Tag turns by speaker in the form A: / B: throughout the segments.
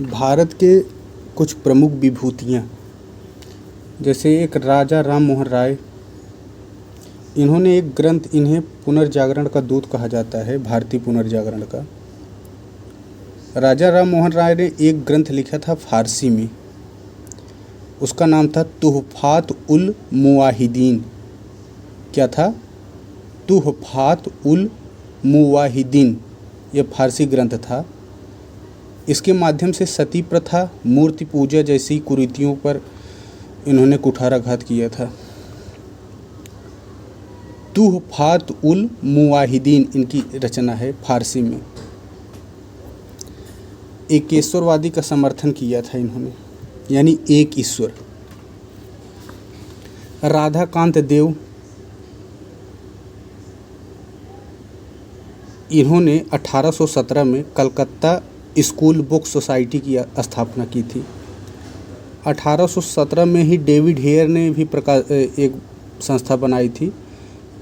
A: भारत के कुछ प्रमुख विभूतियाँ, जैसे एक राजा राम मोहन राय। इन्होंने एक ग्रंथ, इन्हें पुनर्जागरण का दूत कहा जाता है, भारतीय पुनर्जागरण का। राजा राम मोहन राय ने एक ग्रंथ लिखा था फारसी में, उसका नाम था तुहफात उल मुवाहिदीन। क्या था? तुहफात उल मुवाहिदीन। यह फारसी ग्रंथ था। इसके माध्यम से सती प्रथा, मूर्ति पूजा जैसी कुरीतियों पर इन्होंने कुठाराघात किया था। तुहफात उल मुवाहिदीन इनकी रचना है फारसी में। एकेश्वरवादी का समर्थन किया था इन्होंने, यानी एक ईश्वर। राधाकांत देव, इन्होंने 1817 में कलकत्ता स्कूल बुक सोसाइटी की स्थापना की थी। 1817 में ही डेविड हेयर ने भी एक संस्था बनाई थी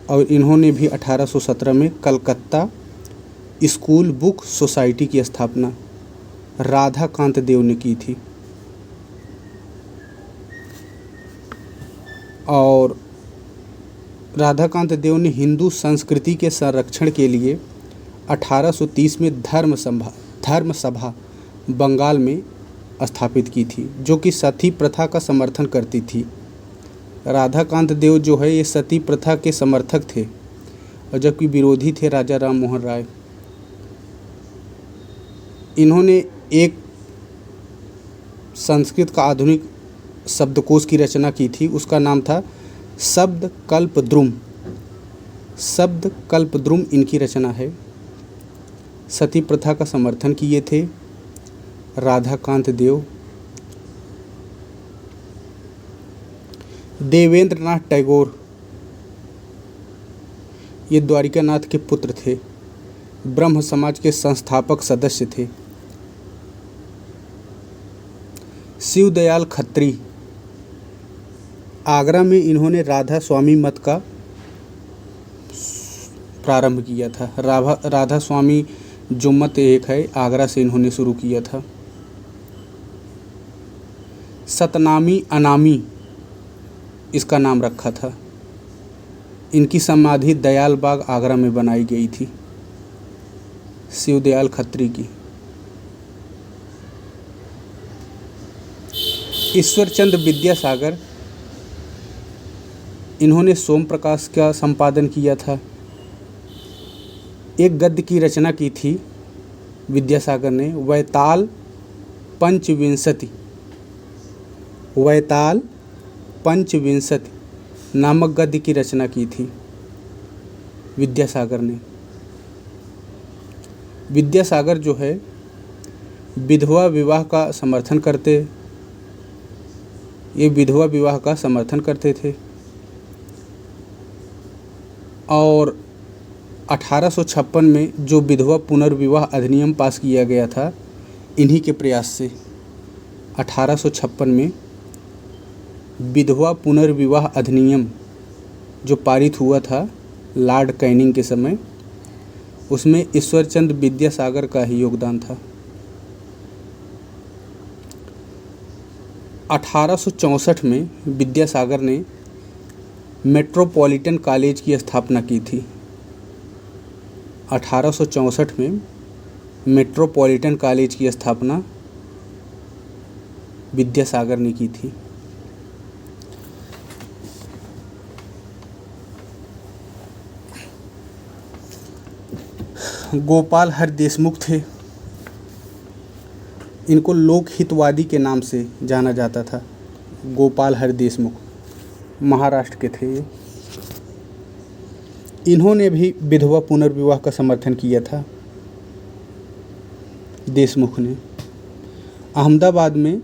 A: और इन्होंने भी 1817 में कलकत्ता स्कूल बुक सोसाइटी की स्थापना राधाकांत देव ने की थी। और राधाकांत देव ने हिंदू संस्कृति के संरक्षण के लिए 1830 में धर्म सभा बंगाल में स्थापित की थी, जो कि सती प्रथा का समर्थन करती थी। राधाकांत देव जो है ये सती प्रथा के समर्थक थे, और जबकि विरोधी थे राजा राम मोहन राय। इन्होंने एक संस्कृत का आधुनिक शब्दकोश की रचना की थी, उसका नाम था शब्द कल्पद्रुम। शब्द कल्पद्रुम इनकी रचना है। सती प्रथा का समर्थन किए थे राधाकांत देव। देवेंद्रनाथ टैगोर, ये द्वारिकानाथ के पुत्र थे, ब्रह्म समाज के संस्थापक सदस्य थे। शिवदयाल खत्री, आगरा में इन्होंने राधा स्वामी मत का प्रारंभ किया था। राधा स्वामी जो मत एक है, आगरा से इन्होंने शुरू किया था। सतनामी अनामी इसका नाम रखा था। इनकी समाधि दयाल बाग आगरा में बनाई गई थी, शिवदयाल खत्री की। ईश्वरचंद विद्यासागर, इन्होंने सोम प्रकाश का संपादन किया था। एक गद्य की रचना की थी विद्यासागर ने, वैताल पंचविंशति नामक गद्य की रचना की थी विद्यासागर ने। विद्यासागर जो है विधवा विवाह का समर्थन करते थे। और 1856 में जो विधवा पुनर्विवाह अधिनियम पास किया गया था, इन्हीं के प्रयास से 1856 में विधवा पुनर्विवाह अधिनियम जो पारित हुआ था लॉर्ड कैनिंग के समय, उसमें ईश्वरचंद विद्यासागर का ही योगदान था। 1864 में विद्यासागर ने मेट्रोपॉलिटन कॉलेज की स्थापना की थी। 1864 में मेट्रोपॉलिटन कॉलेज की स्थापना विद्यासागर ने की थी। गोपाल हर देशमुख थे। इनको लोकहितवादी के नाम से जाना जाता था। गोपाल हर देशमुख महाराष्ट्र के थे ये। इन्होंने भी विधवा पुनर्विवाह का समर्थन किया था। देशमुख ने अहमदाबाद में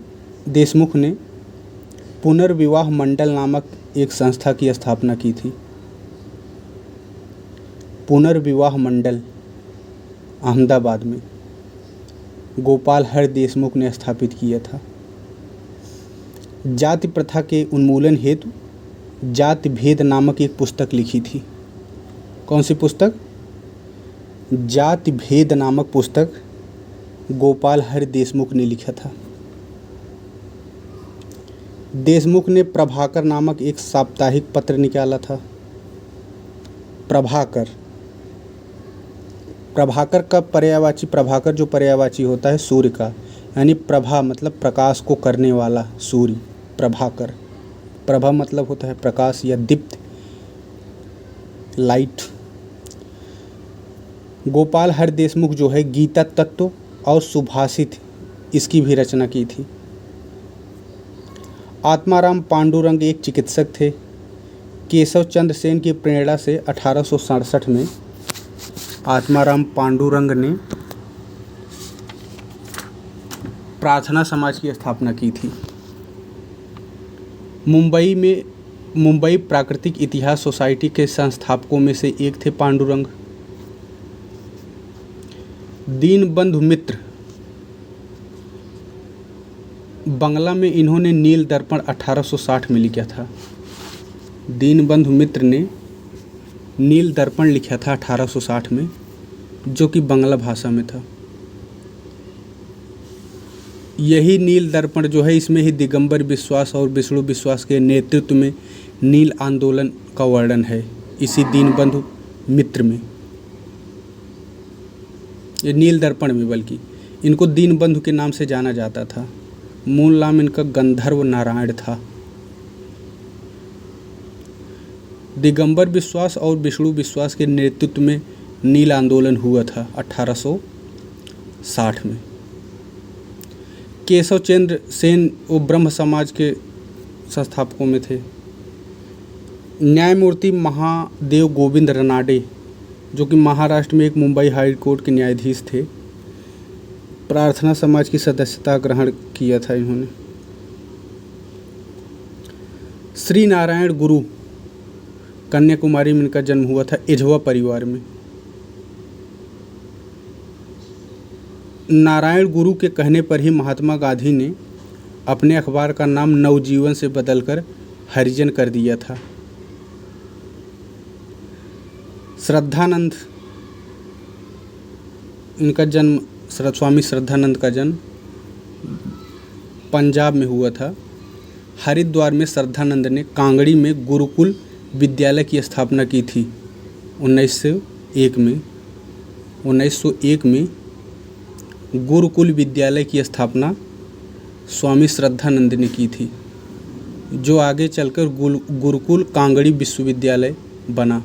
A: देशमुख ने पुनर्विवाह मंडल नामक एक संस्था की स्थापना की थी। पुनर्विवाह मंडल अहमदाबाद में गोपाल हर देशमुख ने स्थापित किया था। जाति प्रथा के उन्मूलन हेतु जाति भेद नामक एक पुस्तक लिखी थी। कौन सी पुस्तक? जाति भेद नामक पुस्तक गोपाल हरि देशमुख ने लिखा था। देशमुख ने प्रभाकर नामक एक साप्ताहिक पत्र निकाला था। प्रभाकर का पर्यायवाची, प्रभाकर जो पर्यायवाची होता है सूर्य का, यानी प्रभा मतलब प्रकाश को करने वाला, सूर्य प्रभाकर। प्रभा मतलब होता है प्रकाश या दीप्त, लाइट। गोपाल हरि देशमुख जो है गीता तत्व और सुभाषित इसकी भी रचना की थी। आत्माराम पांडुरंग एक चिकित्सक थे। केशव चंद्र सेन की प्रेरणा से 1867 में आत्माराम पांडुरंग ने प्रार्थना समाज की स्थापना की थी। मुंबई प्राकृतिक इतिहास सोसाइटी के संस्थापकों में से एक थे पांडुरंग। दीनबंधु मित्र बंगला में इन्होंने नील दर्पण 1860 में लिखा था। दीनबंधु मित्र ने नील दर्पण लिखा था 1860 में, जो कि बांग्ला भाषा में था। यही नील दर्पण जो है, इसमें ही दिगंबर विश्वास और विष्णु विश्वास के नेतृत्व में नील आंदोलन का वर्णन है, इसी दीनबंधु मित्र में, ये नील दर्पण में। बल्कि इनको दीनबंधु के नाम से जाना जाता था। मूल नाम इनका गंधर्व नारायण था। दिगंबर विश्वास और विष्णु विश्वास के नेतृत्व में नील आंदोलन हुआ था 1860 में। केशव चंद्र सेन वो ब्रह्म समाज के संस्थापकों में थे। न्यायमूर्ति महादेव गोविंद रनाडे, जो कि महाराष्ट्र में एक मुंबई हाई कोर्ट के न्यायाधीश थे, प्रार्थना समाज की सदस्यता ग्रहण किया था इन्होंने। श्री नारायण गुरु, कन्याकुमारी में इनका जन्म हुआ था, इझवा परिवार में। नारायण गुरु के कहने पर ही महात्मा गांधी ने अपने अखबार का नाम नवजीवन से बदलकर हरिजन कर दिया था। श्रद्धानंद, इनका जन्म, स्वामी श्रद्धानंद का जन्म पंजाब में हुआ था। हरिद्वार में श्रद्धानंद ने कांगड़ी में गुरुकुल विद्यालय की स्थापना की थी 1901 में। गुरुकुल विद्यालय की स्थापना स्वामी श्रद्धानंद ने की थी, जो आगे चलकर गुरुकुल कांगड़ी विश्वविद्यालय बना।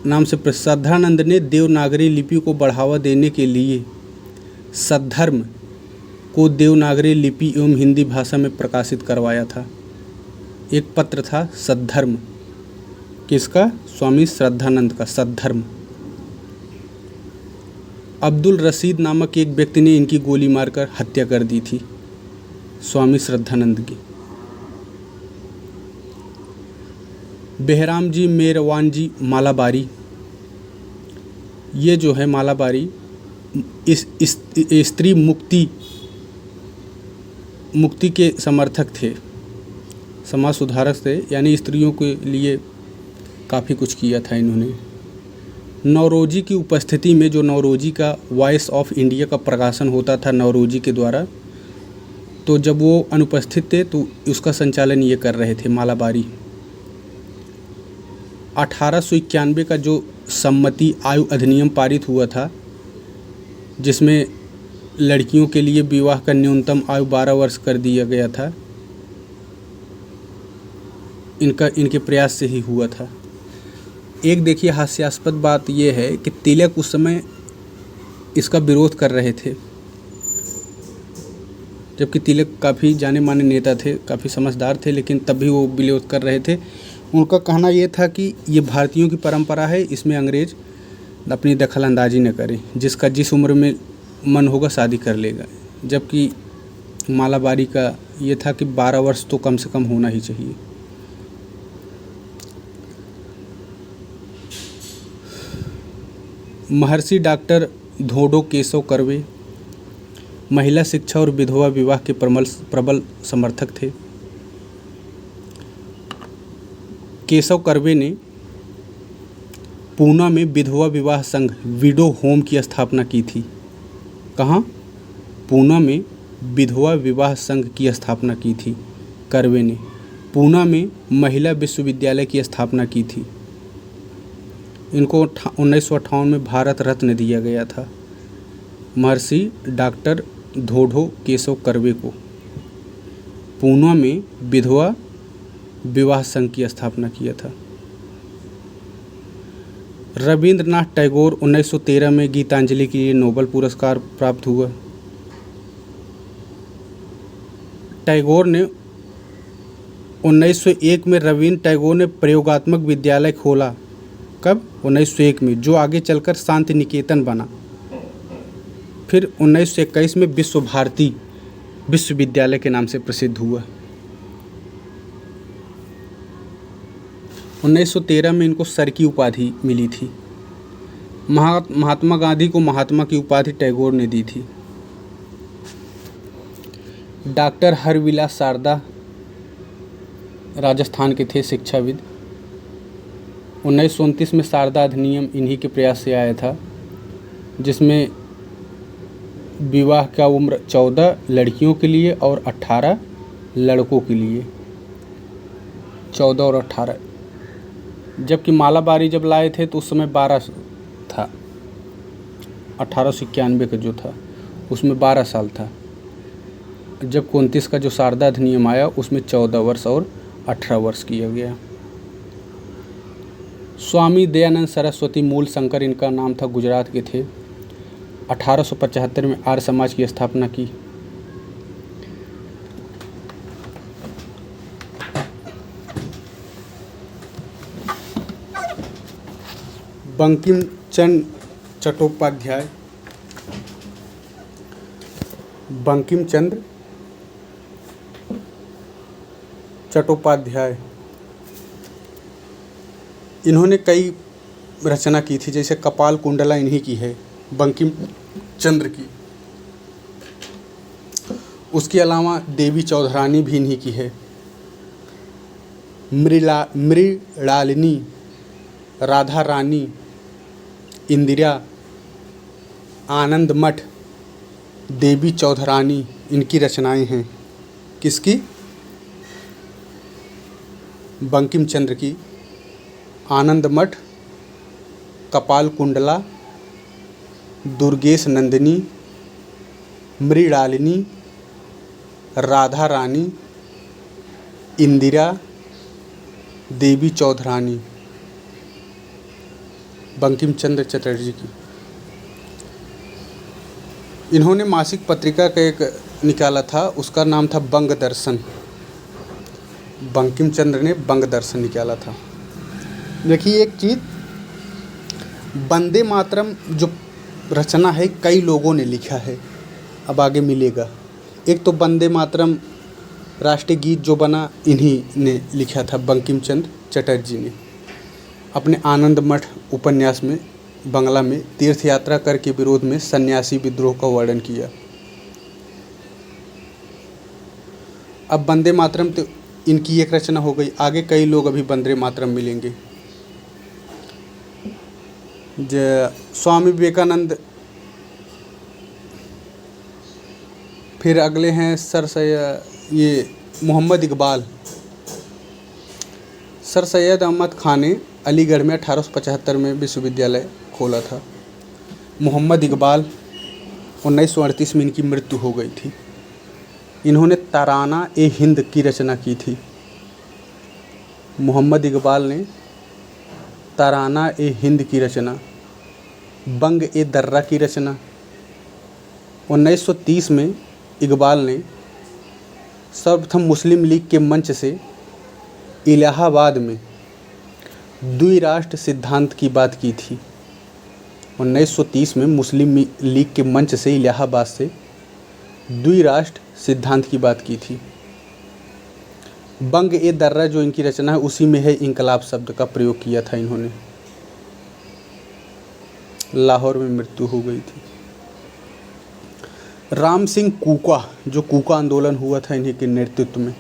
A: नाम से श्रद्धानंद ने देवनागरी लिपि को बढ़ावा देने के लिए सद्धर्म को देवनागरी लिपि एवं हिंदी भाषा में प्रकाशित करवाया था। एक पत्र था सद्धर्म, किसका? स्वामी श्रद्धानंद का, सद्धर्म। अब्दुल रशीद नामक एक व्यक्ति ने इनकी गोली मारकर हत्या कर दी थी, स्वामी श्रद्धानंद की। बेहराम जी मेरवान जी मालाबारी, ये जो है मालाबारी इस स्त्री मुक्ति के समर्थक थे, समाज सुधारक थे, यानी स्त्रियों के लिए काफ़ी कुछ किया था इन्होंने। नौरोजी की उपस्थिति में, जो नौरोजी का वॉइस ऑफ इंडिया का प्रकाशन होता था नौरोजी के द्वारा, तो जब वो अनुपस्थित थे तो उसका संचालन ये कर रहे थे मालाबारी। 1891 का जो सम्मति आयु अधिनियम पारित हुआ था, जिसमें लड़कियों के लिए विवाह का न्यूनतम आयु 12 वर्ष कर दिया गया था, इनके प्रयास से ही हुआ था। एक देखिए हास्यास्पद बात यह है कि तिलक उस समय इसका विरोध कर रहे थे, जबकि तिलक काफ़ी जाने माने नेता थे, काफ़ी समझदार थे, लेकिन तब भी वो विरोध कर रहे थे। उनका कहना यह था कि ये भारतीयों की परंपरा है, इसमें अंग्रेज अपनी दखल अंदाजी न करे, जिसका जिस उम्र में मन होगा शादी कर लेगा। जबकि मालाबारी का ये था कि 12 वर्ष तो कम से कम होना ही चाहिए। महर्षि डॉक्टर धोडो केशव कर्वे महिला शिक्षा और विधवा विवाह के प्रबल समर्थक थे। केशव कर्वे ने पूना में विधवा विवाह संघ विडो होम की स्थापना की थी कहाँ? पूना में विधवा विवाह संघ की स्थापना की थी कर्वे ने। पूना में महिला विश्वविद्यालय की स्थापना की थी। इनको 1958 में भारत रत्न दिया गया था महर्षि डॉक्टर धोढो केशव कर्वे को। पूना में विधवा विवाह संघ की स्थापना किया था। रविंद्रनाथ टैगोर 1913 में गीतांजलि के लिए नोबेल पुरस्कार प्राप्त हुआ। टैगोर ने 1901 में रविंद्र टैगोर ने प्रयोगात्मक विद्यालय खोला। कब? 1901 में, जो आगे चलकर शांति निकेतन बना। फिर 1921 में विश्व भारती विश्वविद्यालय के नाम से प्रसिद्ध हुआ। 1913 में इनको सर की उपाधि मिली थी। महात्मा गांधी को महात्मा की उपाधि टैगोर ने दी थी। डॉक्टर हरविलास शारदा राजस्थान के थे शिक्षाविद। 1929 में शारदा अधिनियम इन्हीं के प्रयास से आया था, जिसमें विवाह का उम्र 14 लड़कियों के लिए और 18 लड़कों के लिए। 14 और 18, जबकि मालाबारी जब लाए थे तो उस समय 12 था। 1891 का जो था उसमें 12 साल था। जब 29 का जो शारदा अधिनियम आया उसमें 14 वर्ष और 18 वर्ष किया गया। स्वामी दयानंद सरस्वती मूल शंकर इनका नाम था, गुजरात के थे। 1875 में आर्य समाज की स्थापना की। बंकिम चंद्र चट्टोपाध्याय, बंकिम चंद्र चट्टोपाध्याय, इन्होंने कई रचना की थी, जैसे कपाल कुंडला इन्हीं की है, बंकिम चंद्र की। उसके अलावा देवी चौधरानी भी इन्हीं की है। मृणालिनी, राधा रानी, इंदिरा, आनंद मठ, देवी चौधरानी इनकी रचनाएं हैं। किसकी? बंकिम चंद्र की। आनंद मठ, कपाल कुंडला, दुर्गेश नंदिनी, मृणालिनी, राधा रानी, इंदिरा, देवी चौधरानी, बंकिम चंद्र चटर्जी की। इन्होंने मासिक पत्रिका का एक निकाला था, उसका नाम था बंग दर्शन। बंकिम चंद्र ने बंग दर्शन निकाला था। देखिए एक चीज़, वंदे मातरम जो रचना है कई लोगों ने लिखा है, अब आगे मिलेगा। एक तो वंदे मातरम राष्ट्रीय गीत जो बना इन्हीं ने लिखा था, बंकिम चंद्र चटर्जी ने। अपने आनंद मठ उपन्यास में बंगला में तीर्थ यात्रा कर के विरोध में सन्यासी विद्रोह का वर्णन किया। अब वंदे मातरम तो इनकी एक रचना हो गई, आगे कई लोग अभी वंदे मातरम मिलेंगे। स्वामी विवेकानंद, फिर अगले हैं सर सैयद ये मोहम्मद इकबाल। सर सैयद अहमद खान ने अलीगढ़ में 1875 में विश्वविद्यालय खोला था। मोहम्मद इकबाल 1938 में इनकी मृत्यु हो गई थी। इन्होंने तराना ए हिंद की रचना की थी। मोहम्मद इकबाल ने तराना ए हिंद की रचना, बंग ए दर्रा की रचना। 1930 में इकबाल ने सर्वप्रथम मुस्लिम लीग के मंच से इलाहाबाद में द्विराष्ट्र सिद्धांत की बात की थी। 1930 में मुस्लिम लीग के मंच से इलाहाबाद से द्विराष्ट्र सिद्धांत की बात की थी। बंग ए दर्रा जो इनकी रचना है उसी में है इंकलाब शब्द का प्रयोग किया था इन्होंने। लाहौर में मृत्यु हो गई थी। राम सिंह कूका, जो कूका आंदोलन हुआ था इन्हीं के नेतृत्व में,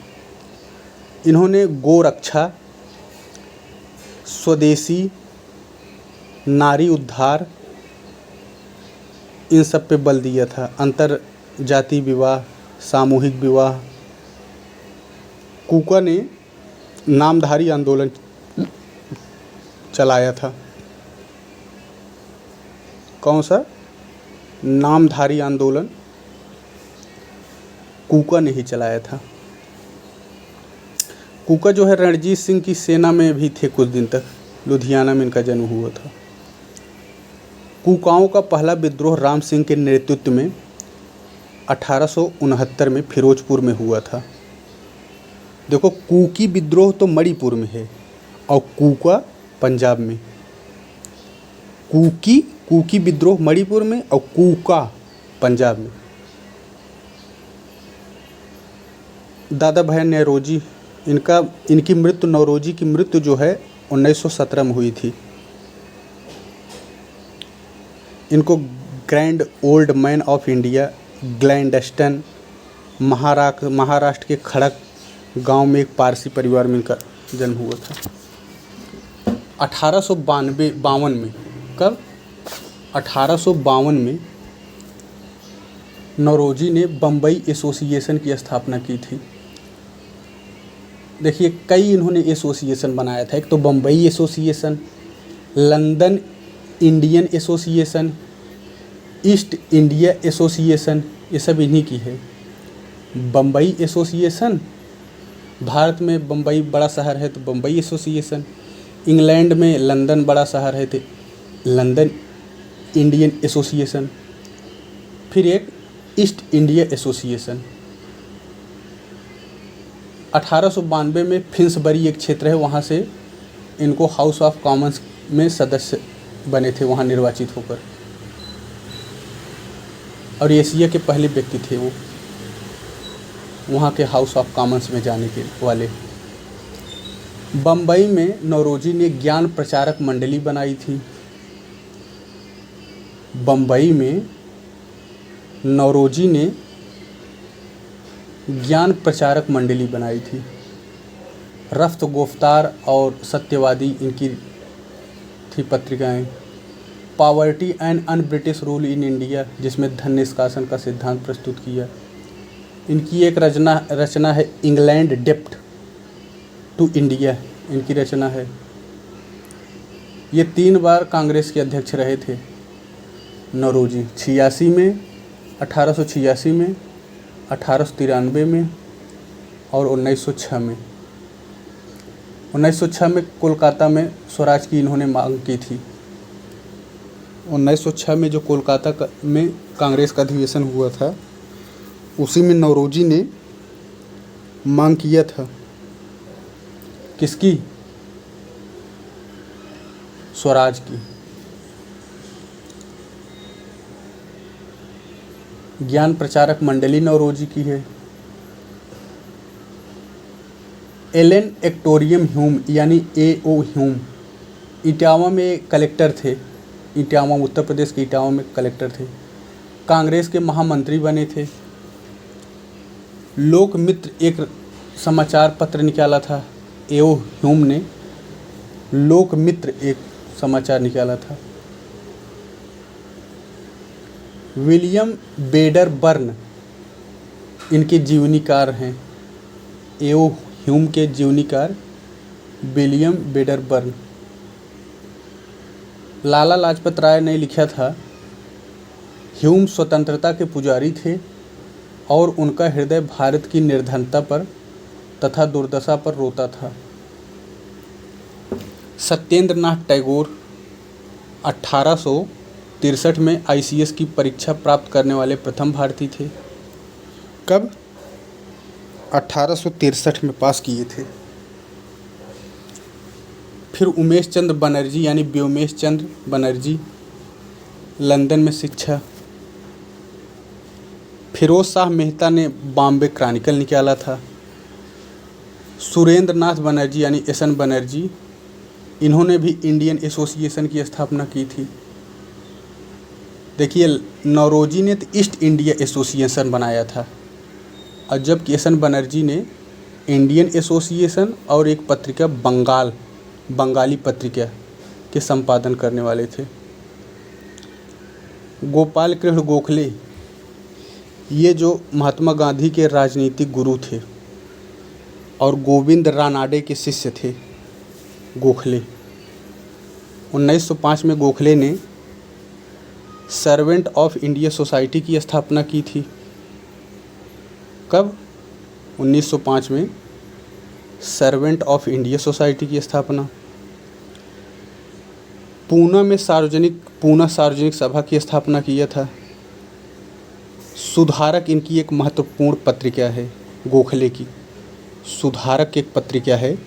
A: इन्होंने गोरक्षा, स्वदेशी, नारी उद्धार, इन सब पे बल दिया था। अंतर जाति विवाह, सामूहिक विवाह। कूका ने नामधारी आंदोलन चलाया था। कौन सा? नामधारी आंदोलन कूका ने ही चलाया था। कूका जो है रणजीत सिंह की सेना में भी थे कुछ दिन तक। लुधियाना में इनका जन्म हुआ था। कूकाओं का पहला विद्रोह राम सिंह के नेतृत्व में 1869 में फिरोजपुर में हुआ था। देखो, कूकी विद्रोह तो मणिपुर में है और कूका पंजाब में। कूकी विद्रोह मणिपुर में और कूका पंजाब में। दादा भाई नौरोजी, इनकी मृत्यु, नौरोजी की मृत्यु जो है 1917 में हुई थी। इनको grand old man of India, Gladstone, Maharashtra के खड़क गांव में एक पारसी परिवार में इनका जन्म हुआ था। 1852 में, कब? 1852 में नौरोजी ने बम्बई एसोसिएशन की स्थापना की थी। देखिए, कई इन्होंने एसोसिएशन बनाया था। एक तो Bombay association, London Indian association, east India association, ये सब इन्हीं की है। बम्बई एसोसिएशन, भारत में बम्बई बड़ा शहर है तो बम्बई एसोसिएशन, इंग्लैंड में लंदन बड़ा शहर है तो लंदन इंडियन एसोसिएशन, फिर एक ईस्ट इंडिया एसोसिएशन। 1892 में फिन्सबरी एक क्षेत्र है, वहाँ से इनको हाउस ऑफ कॉमन्स में सदस्य बने थे, वहाँ निर्वाचित होकर। और एशिया के पहले व्यक्ति थे वो वहाँ के हाउस ऑफ कॉमन्स में जाने के वाले। बम्बई में नौरोजी ने ज्ञान प्रचारक मंडली बनाई थी। बम्बई में नौरोजी ने ज्ञान प्रचारक मंडली बनाई थी। रफ्त गुफ्तार और सत्यवादी इनकी थी पत्रिकाएं। Poverty and un British rule in India, जिसमें धन निष्कासन का सिद्धांत प्रस्तुत किया। इनकी एक रचना है इंग्लैंड डेप्ट टू इंडिया, इनकी रचना है। ये 3 बार कांग्रेस के अध्यक्ष रहे थे नौरोजी, 86 में, 1886 में, 1893 में और 1906 में। 1906 में कोलकाता में स्वराज की इन्होंने मांग की थी। 1906 में जो कोलकाता में कांग्रेस का अधिवेशन हुआ था, उसी में नौरोजी ने मांग किया था। किसकी? स्वराज की। ज्ञान प्रचारक मंडली नौरोजी की है। एलन एक्टोरियम ह्यूम यानी A.O. ह्यूम इटावा में कलेक्टर थे। इटावा, उत्तर प्रदेश के इटावा में कलेक्टर थे। कांग्रेस के महामंत्री बने थे। लोकमित्र एक समाचार पत्र निकाला था। A.O. ह्यूम ने लोकमित्र एक समाचार निकाला था। विलियम बेडर बर्न इनके जीवनीकार हैं। A.O. ह्यूम के जीवनीकार विलियम बेडर बर्न। लाला लाजपत राय ने लिखा था, ह्यूम स्वतंत्रता के पुजारी थे और उनका हृदय भारत की निर्धनता पर तथा दुर्दशा पर रोता था। सत्येंद्र नाथ टैगोर 1863 में ICS की परीक्षा प्राप्त करने वाले प्रथम भारतीय थे। कब? 1863 में पास किए थे। फिर उमेश चंद्र बनर्जी यानी व्योमेश चंद्र बनर्जी, लंदन में शिक्षा। फिरोज शाह मेहता ने बॉम्बे क्रॉनिकल निकाला था। सुरेंद्र नाथ बनर्जी यानी SN बनर्जी, इन्होंने भी इंडियन एसोसिएशन की स्थापना की थी। देखिए, नौरोजी ने तो ईस्ट इंडिया एसोसिएशन बनाया था और जबकि SN बनर्जी ने इंडियन एसोसिएशन और एक पत्रिका बंगाली पत्रिका के संपादन करने वाले थे। गोपाल कृष्ण गोखले ये जो महात्मा गांधी के राजनीतिक गुरु थे और गोविंद रानाडे के शिष्य थे गोखले। 1905 में गोखले ने सर्वेंट ऑफ इंडिया सोसाइटी की स्थापना की थी। कब? 1905 में सर्वेंट ऑफ इंडिया सोसाइटी की स्थापना। पूना सार्वजनिक सभा की स्थापना किया था। सुधारक इनकी एक महत्वपूर्ण पत्रिका है गोखले की। सुधारक एक पत्रिका है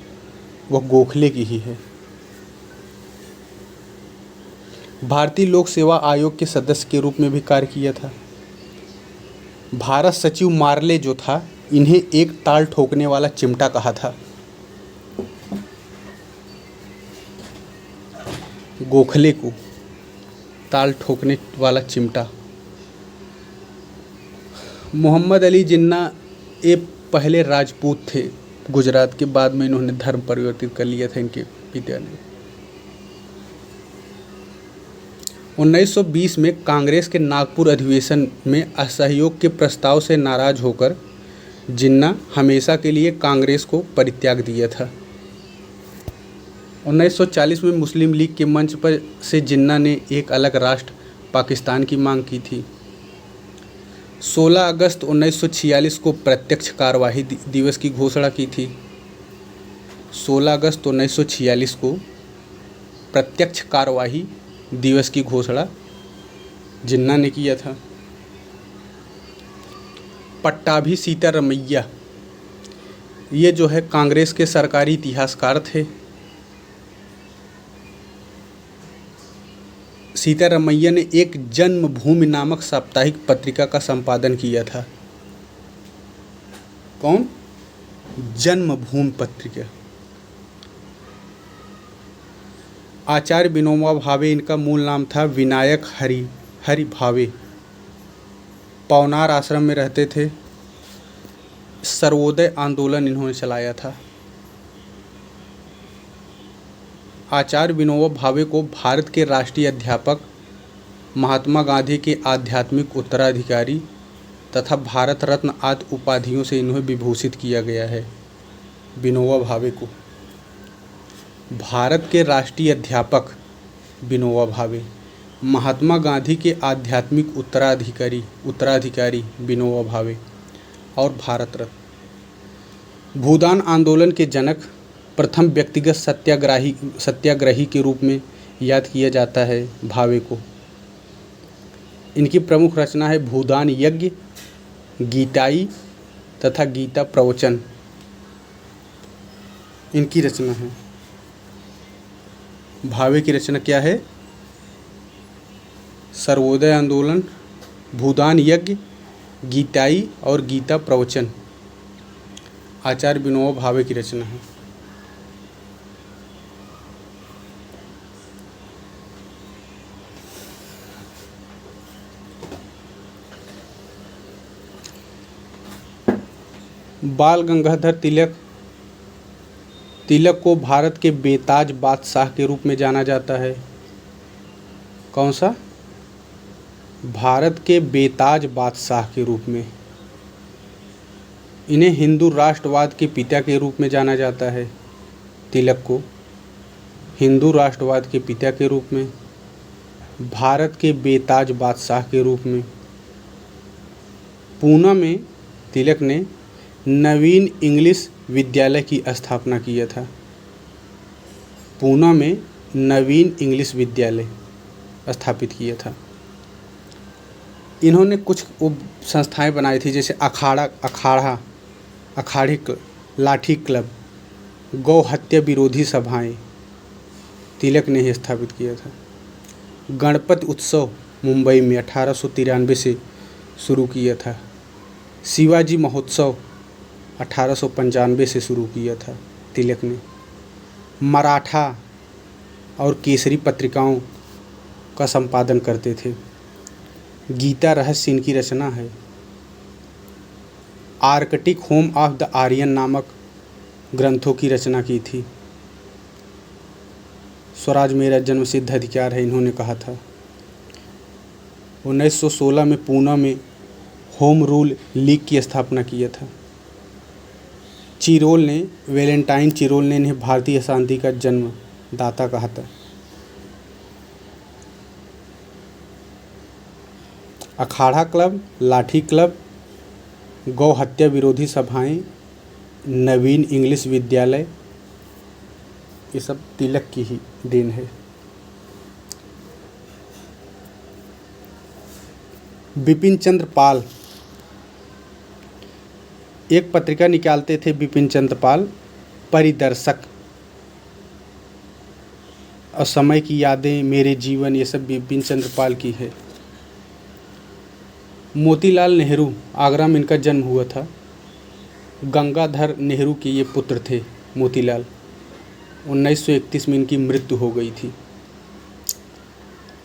A: वह गोखले की ही है। भारतीय लोक सेवा आयोग के सदस्य के रूप में भी कार्य किया था। भारत सचिव मार्ले जो था इन्हें एक ताल ठोकने वाला चिमटा कहा था। गोखले को ताल ठोकने वाला चिमटा। मोहम्मद अली जिन्ना ये पहले राजपूत थे गुजरात के, बाद में इन्होंने धर्म परिवर्तित कर लिया था इनके पिता ने। 1920 में कांग्रेस के नागपुर अधिवेशन में असहयोग के प्रस्ताव से नाराज होकर जिन्ना हमेशा के लिए कांग्रेस को परित्याग दिया था। 1940 में मुस्लिम लीग के मंच पर से जिन्ना ने एक अलग राष्ट्र पाकिस्तान की मांग की थी। 16 अगस्त 1946 को प्रत्यक्ष कार्यवाही दिवस की घोषणा की थी। 16 अगस्त 1946 को प्रत्यक्ष कार्यवाही दिवस की घोषणा जिन्ना ने किया था। पट्टाभी सीतारमैया ये जो है कांग्रेस के सरकारी इतिहासकार थे। सीतारमैया ने एक जन्मभूमि नामक साप्ताहिक पत्रिका का संपादन किया था। कौन? जन्मभूमि पत्रिका। आचार्य विनोबा भावे इनका मूल नाम था। विनायक हरि भावे। पवनार आश्रम में रहते थे। सर्वोदय आंदोलन इन्होंने चलाया था। आचार्य विनोबा भावे को भारत के राष्ट्रीय अध्यापक, महात्मा गांधी के आध्यात्मिक उत्तराधिकारी तथा भारत रत्न आदि उपाधियों से इन्हें विभूषित किया गया है। विनोबा भावे को भारत के राष्ट्रीय अध्यापक विनोबा भावे, महात्मा गांधी के आध्यात्मिक उत्तराधिकारी विनोबा भावे और भारत रत्न। भूदान आंदोलन के जनक, प्रथम व्यक्तिगत सत्याग्रही के रूप में याद किया जाता है भावे को। इनकी प्रमुख रचना है भूदान यज्ञ, गीताई तथा गीता प्रवचन। इनकी रचना है। भावे की रचना क्या है? सर्वोदय आंदोलन, भूदान यज्ञ, गीताई और गीता प्रवचन आचार्य विनोबा भावे की रचना है। बाल गंगाधर तिलक को भारत के बेताज बादशाह के रूप में जाना जाता है। कौन सा? भारत के बेताज बादशाह के रूप में। इन्हें हिंदू राष्ट्रवाद के पिता के रूप में जाना जाता है। तिलक को हिंदू राष्ट्रवाद के पिता के रूप में, भारत के बेताज बादशाह के रूप में। पूना में तिलक ने नवीन इंग्लिश विद्यालय की स्थापना किया था। पूना में नवीन इंग्लिश विद्यालय स्थापित किया था। इन्होंने कुछ संस्थाएं बनाई थी, जैसे अखाड़ी लाठी क्लब, गौ हत्या विरोधी सभाएं तिलक ने ही स्थापित किया था। गणपति उत्सव मुंबई में 1893 से शुरू किया था। शिवाजी महोत्सव 1895 से शुरू किया था तिलक ने। मराठा और केसरी पत्रिकाओं का संपादन करते थे। गीता रहस्य इनकी रचना है। Arctic home of the Aryan नामक ग्रंथों की रचना की थी। स्वराज मेरा जन्मसिद्ध अधिकार है इन्होंने कहा था। 1916 में पूना में होम रूल लीग की स्थापना किया था। वैलेंटाइन चिरोल ने इन्हें भारतीय शांति का जन्मदाता कहा था। अखाड़ा क्लब, लाठी क्लब, गौ हत्या विरोधी सभाएं, नवीन इंग्लिश विद्यालय, ये सब तिलक की ही देन है। बिपिन चंद्र पाल एक पत्रिका निकालते थे। बिपिन चंद्र पाल परिदर्शक और समय की यादें, मेरे जीवन, ये सब बिपिन चंद्र पाल की है। मोतीलाल नेहरू, आगरा में इनका जन्म हुआ था। गंगाधर नेहरू के ये पुत्र थे मोतीलाल। 1931 में इनकी मृत्यु हो गई थी।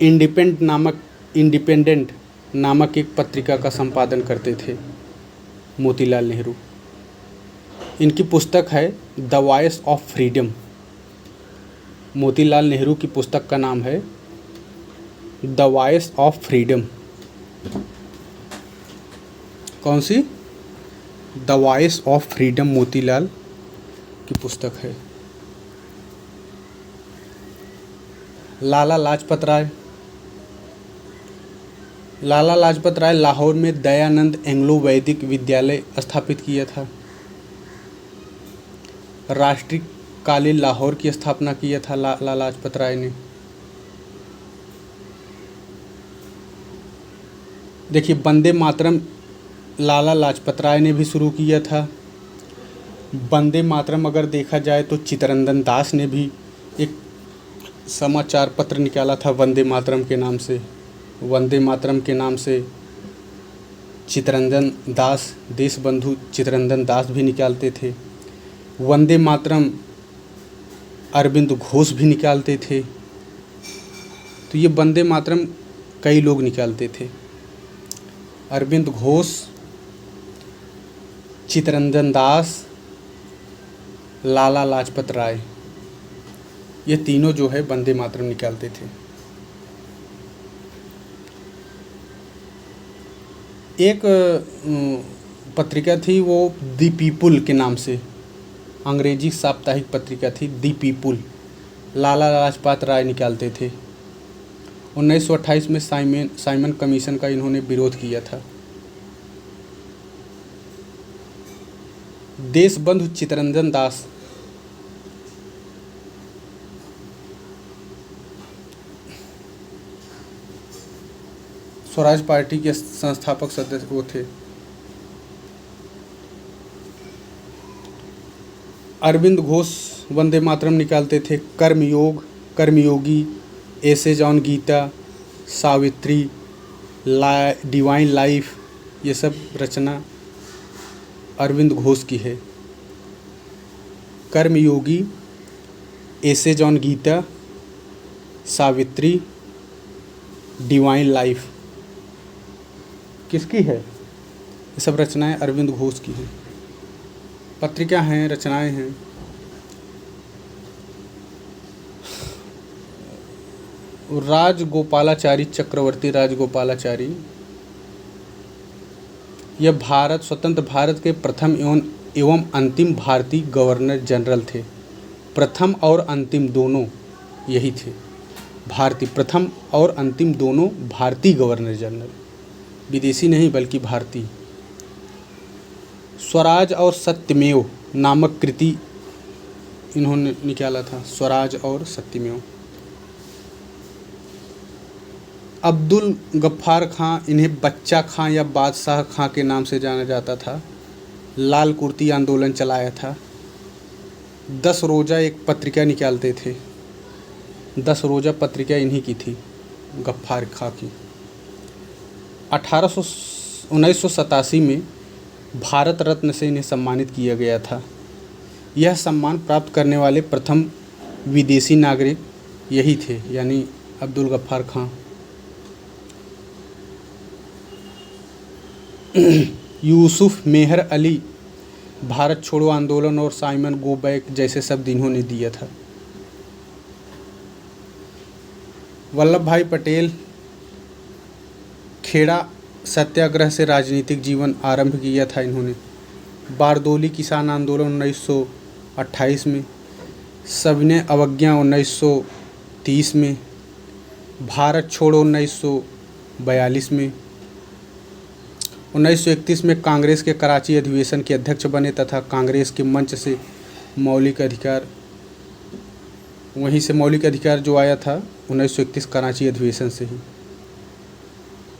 A: इंडिपेंडेंट नामक एक पत्रिका का संपादन करते थे मोतीलाल नेहरू। इनकी पुस्तक है the voice of freedom. Motilal Nehru की पुस्तक का नाम है द वॉइस ऑफ फ्रीडम। कौन सी? The voice of freedom Motilal की पुस्तक है। लाला लाजपत राय लाहौर में दयानंद एंग्लो वैदिक विद्यालय स्थापित किया था। राष्ट्रीय कालीन लाहौर की स्थापना किया था लाला लाजपत राय ने। देखिए, वंदे मातरम लाला लाजपत राय ने भी शुरू किया था। वंदे मातरम अगर देखा जाए तो चित्तरंजन दास ने भी एक समाचार पत्र निकाला था वंदे मातरम के नाम से। वंदे मातरम के नाम से चित्तरंजन दास, देशबंधु चित्तरंजन दास भी निकालते थे। वंदे मातरम अरविंद घोष भी निकालते थे। तो ये वंदे मातरम कई लोग निकालते थे। अरविंद घोष, चित्तरंजन दास, लाला लाजपत राय, ये तीनों जो है वंदे मातरम निकालते थे। एक पत्रिका थी वो दी पीपुल के नाम से, अंग्रेजी साप्ताहिक पत्रिका थी दी पीपुल, लाला लाजपत राय निकालते थे। 1928 में साइमन कमीशन का इन्होंने विरोध किया था। देशबंधु चित्तरंजन दास, स्वराज पार्टी के संस्थापक सदस्य वो थे। अरविंद घोष वंदे मातरम निकालते थे। Karmayogi, essays on Gita, Savitri, divine life, ये सब रचना अरविंद घोष की है। Karmayogi, essays on Gita, Savitri, divine life किसकी है? ये सब रचनाएं अरविंद घोष की हैं। पत्रिका हैं, रचनाएं हैं। चक्रवर्ती राजगोपालाचारी, यह स्वतंत्र भारत के प्रथम एवं अंतिम भारतीय गवर्नर जनरल थे। प्रथम और अंतिम दोनों यही थे। प्रथम और अंतिम दोनों भारतीय गवर्नर जनरल, विदेशी नहीं बल्कि भारतीय। स्वराज और सत्यमेव नामक कृति इन्होंने निकाला था। स्वराज और सत्यमेव। अब्दुल गफ्फार खां, इन्हें बच्चा खां या बादशाह खां के नाम से जाना जाता था। लाल कुर्ती आंदोलन चलाया था। 10 रोज़ा एक पत्रिका निकालते थे। 10 रोज़ा पत्रिका इन्हीं की थी, गफ्फार खां की। 1987 में भारत रत्न से इन्हें सम्मानित किया गया था। यह सम्मान प्राप्त करने वाले प्रथम विदेशी नागरिक यही थे, यानी अब्दुल गफ्फार खां। यूसुफ मेहर अली, भारत छोड़ो आंदोलन और साइमन गो बैक जैसे शब्द इन्होंने दिया था। वल्लभ भाई पटेल खेड़ा सत्याग्रह से राजनीतिक जीवन आरंभ किया था इन्होंने। बारदोली किसान आंदोलन 1928 में, सविनय अवज्ञा 1930 में, भारत छोड़ो 1942 में, 1931 में कांग्रेस के कराची अधिवेशन के अध्यक्ष बने तथा कांग्रेस के मंच से मौलिक अधिकार, वहीं से मौलिक अधिकार जो आया था 1931 कराची अधिवेशन से ही।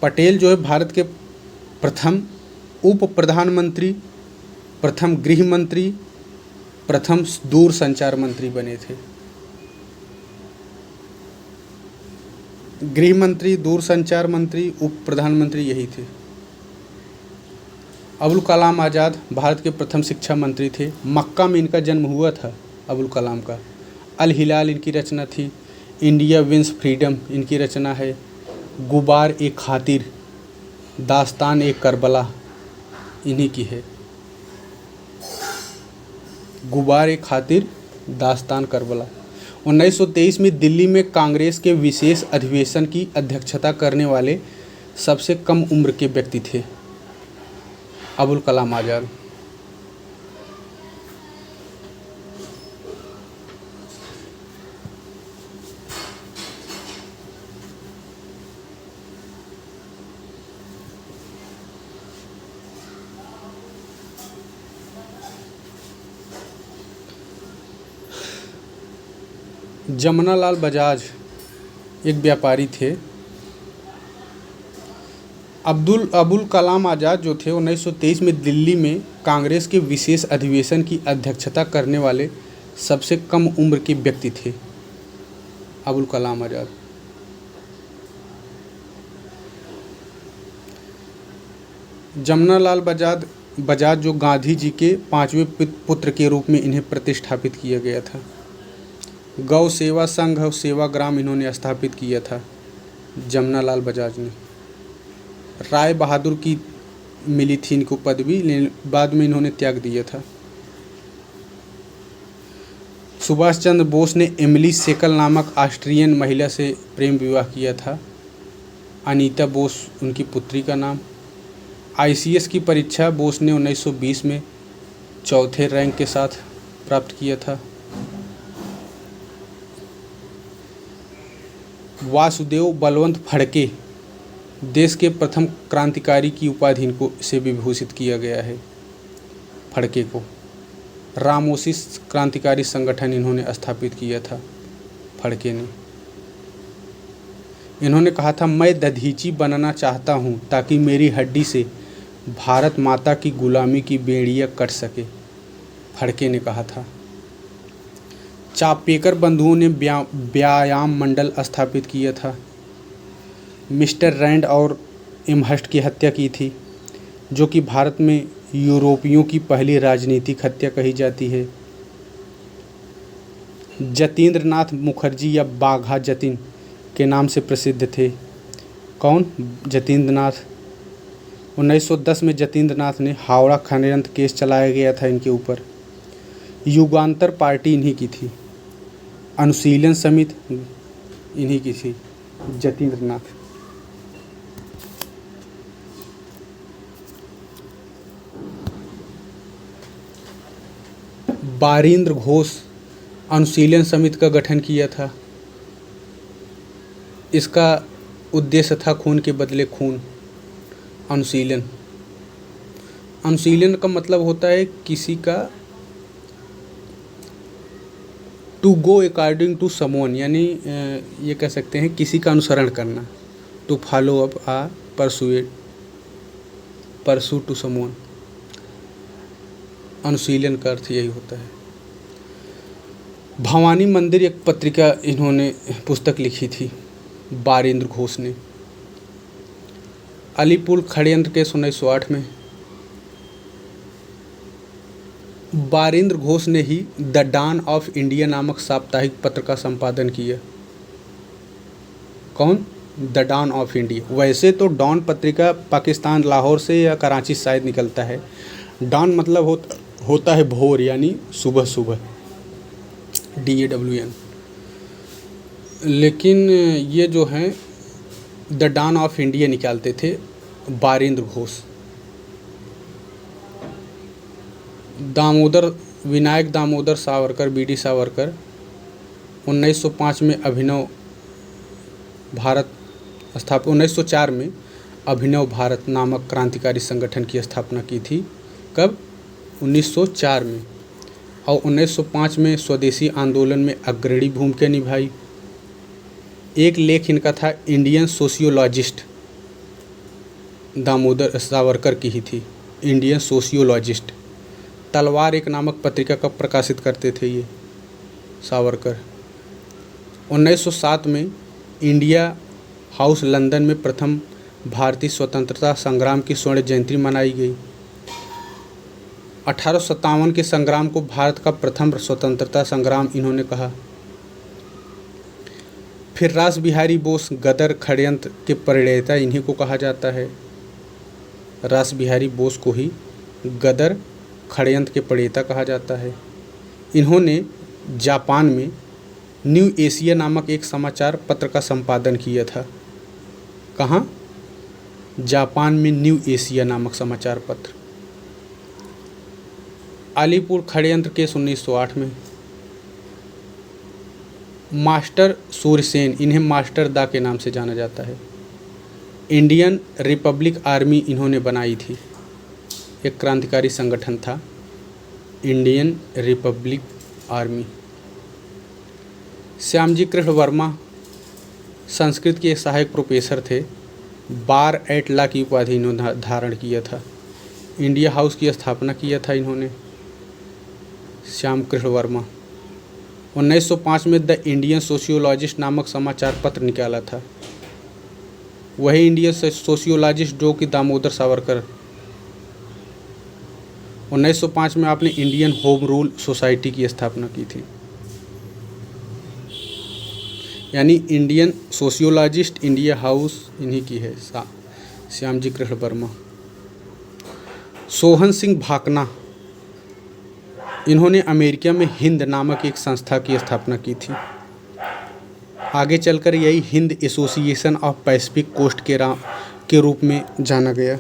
A: पटेल जो है भारत के प्रथम उप प्रधानमंत्री, प्रथम गृह मंत्री, प्रथम दूरसंचार मंत्री बने थे। गृह मंत्री, दूरसंचार मंत्री, उप प्रधानमंत्री यही थे। अबुल कलाम आज़ाद भारत के प्रथम शिक्षा मंत्री थे। मक्का में इनका जन्म हुआ था अबुल कलाम का। अल हिलाल इनकी रचना थी। इंडिया विंस फ्रीडम इनकी रचना है। गुबार ए खातिर, दास्तान ए करबला इन्हीं की है। गुबार ए खातिर, दास्तान करबला। 1923 में दिल्ली में कांग्रेस के विशेष अधिवेशन की अध्यक्षता करने वाले सबसे कम उम्र के व्यक्ति थे अबुल कलाम आज़ाद। जमनालाल बजाज एक व्यापारी थे। अबुल कलाम आज़ाद जो थे 1923 में दिल्ली में कांग्रेस के विशेष अधिवेशन की अध्यक्षता करने वाले सबसे कम उम्र के व्यक्ति थे अबुल कलाम आज़ाद। जमनालाल बजाज जो गांधी जी के पांचवें पुत्र के रूप में इन्हें प्रतिष्ठापित किया गया था। गौ सेवा संघ और सेवाग्राम इन्होंने स्थापित किया था जमनालाल बजाज ने। राय बहादुर की मिली थी इनको पदवी, लेकिन बाद में इन्होंने त्याग दिया था। सुभाष चंद्र बोस ने एमिली सेकल नामक ऑस्ट्रियन महिला से प्रेम विवाह किया था। अनीता बोस उनकी पुत्री का नाम। आईसीएस की परीक्षा बोस ने 1920 में चौथे रैंक के साथ प्राप्त किया था। वासुदेव बलवंत फड़के देश के प्रथम क्रांतिकारी की उपाधि इनको से विभूषित किया गया है। फड़के को रामोसी क्रांतिकारी संगठन इन्होंने स्थापित किया था फड़के ने। इन्होंने कहा था, मैं दधीची बनना चाहता हूँ ताकि मेरी हड्डी से भारत माता की गुलामी की बेड़ियाँ कट सके, फड़के ने कहा था। चापेकर बंधुओं ने व्यायाम मंडल स्थापित किया था। मिस्टर रैंड और एमहर्स्ट की हत्या की थी, जो कि भारत में यूरोपियों की पहली राजनीतिक हत्या कही जाती है। जतीन्द्र नाथ मुखर्जी या बाघा जतिन के नाम से प्रसिद्ध थे। कौन? जतीन्द्र नाथ। 1910 में जतीन्द्र नाथ ने हावड़ा खड़यंत्र केस चलाया गया था इनके ऊपर। युगांतर पार्टी इन्हीं की थी। अनुशीलन समिति इन्हीं की थी, जतीन्द्र नाथ। बारिंद्र घोष अनुशीलन समिति का गठन किया था। इसका उद्देश्य था खून के बदले खून। अनुशीलन का मतलब होता है किसी का to go according to someone, यानी ये कह सकते हैं किसी का अनुसरण करना। To follow up a pursue to someone, अनुशीलन का अर्थ यही होता है। भवानी मंदिर एक पत्रिका इन्होंने पुस्तक लिखी थी बारिंद्र घोष ने। अलीपुर षड्यंत्र केस 1908 में बारिंद्र घोष ने ही द डॉन ऑफ इंडिया नामक साप्ताहिक पत्र का संपादन किया। कौन? The dawn of India. वैसे तो डॉन पत्रिका पाकिस्तान लाहौर से या कराची से शायद निकलता है। डॉन मतलब होता है भोर, यानी सुबह सुबह, DAWN। लेकिन ये जो हैं द डॉन ऑफ इंडिया निकालते थे बारेंद्र घोष। विनायक दामोदर सावरकर, बीडी सावरकर 1905 में अभिनव भारत स्थापित 1904 में अभिनव भारत नामक क्रांतिकारी संगठन की स्थापना की थी। कब? 1904 में। और 1905 में स्वदेशी आंदोलन में अग्रणी भूमिका निभाई। एक लेख इनका था इंडियन सोशियोलॉजिस्ट, दामोदर सावरकर की ही थी, इंडियन सोशियोलॉजिस्ट। तलवार एक नामक पत्रिका का प्रकाशित करते थे ये सावरकर। 1907 में इंडिया हाउस लंदन में प्रथम भारतीय स्वतंत्रता संग्राम की स्वर्ण जयंती मनाई गई। 1857 के संग्राम को भारत का प्रथम स्वतंत्रता संग्राम इन्होंने कहा। फिर रास बिहारी बोस गदर षड्यंत्र के प्रणेता इन्हीं को कहा जाता है। रास बिहारी बोस को ही गदर षड्यंत्र के प्रणेता कहा जाता है। इन्होंने जापान में न्यू एशिया नामक एक समाचार पत्र का संपादन किया था। कहाँ? जापान में न्यू एशिया नामक समाचार पत्र। अलीपुर षड्यंत्र केस 1908 में। मास्टर सूरसेन, इन्हें मास्टर दा के नाम से जाना जाता है। इंडियन रिपब्लिक आर्मी इन्होंने बनाई थी, एक क्रांतिकारी संगठन था Indian Republic army. Shyamji Krishna Verma Sanskrit के एक सहायक प्रोफेसर थे। बार एट लॉ की उपाधि इन्होंने धारण किया था। इंडिया हाउस की स्थापना किया था इन्होंने, श्याम कृष्ण वर्मा। 1905 में द इंडियन सोशियोलॉजिस्ट नामक समाचार पत्र निकाला था। वही इंडियन सोशियोलॉजिस्ट जो कि दामोदर सावरकर। 1905 में आपने इंडियन होम रूल सोसाइटी की स्थापना की थी। यानी इंडियन सोशियोलॉजिस्ट इंडिया हाउस इन्हीं की है, श्यामजी कृष्ण वर्मा। सोहन सिंह भाकना, इन्होंने अमेरिका में हिंद नामक एक संस्था की स्थापना की थी। आगे चलकर यही Hind association of Pacific coast के रूप में जाना गया।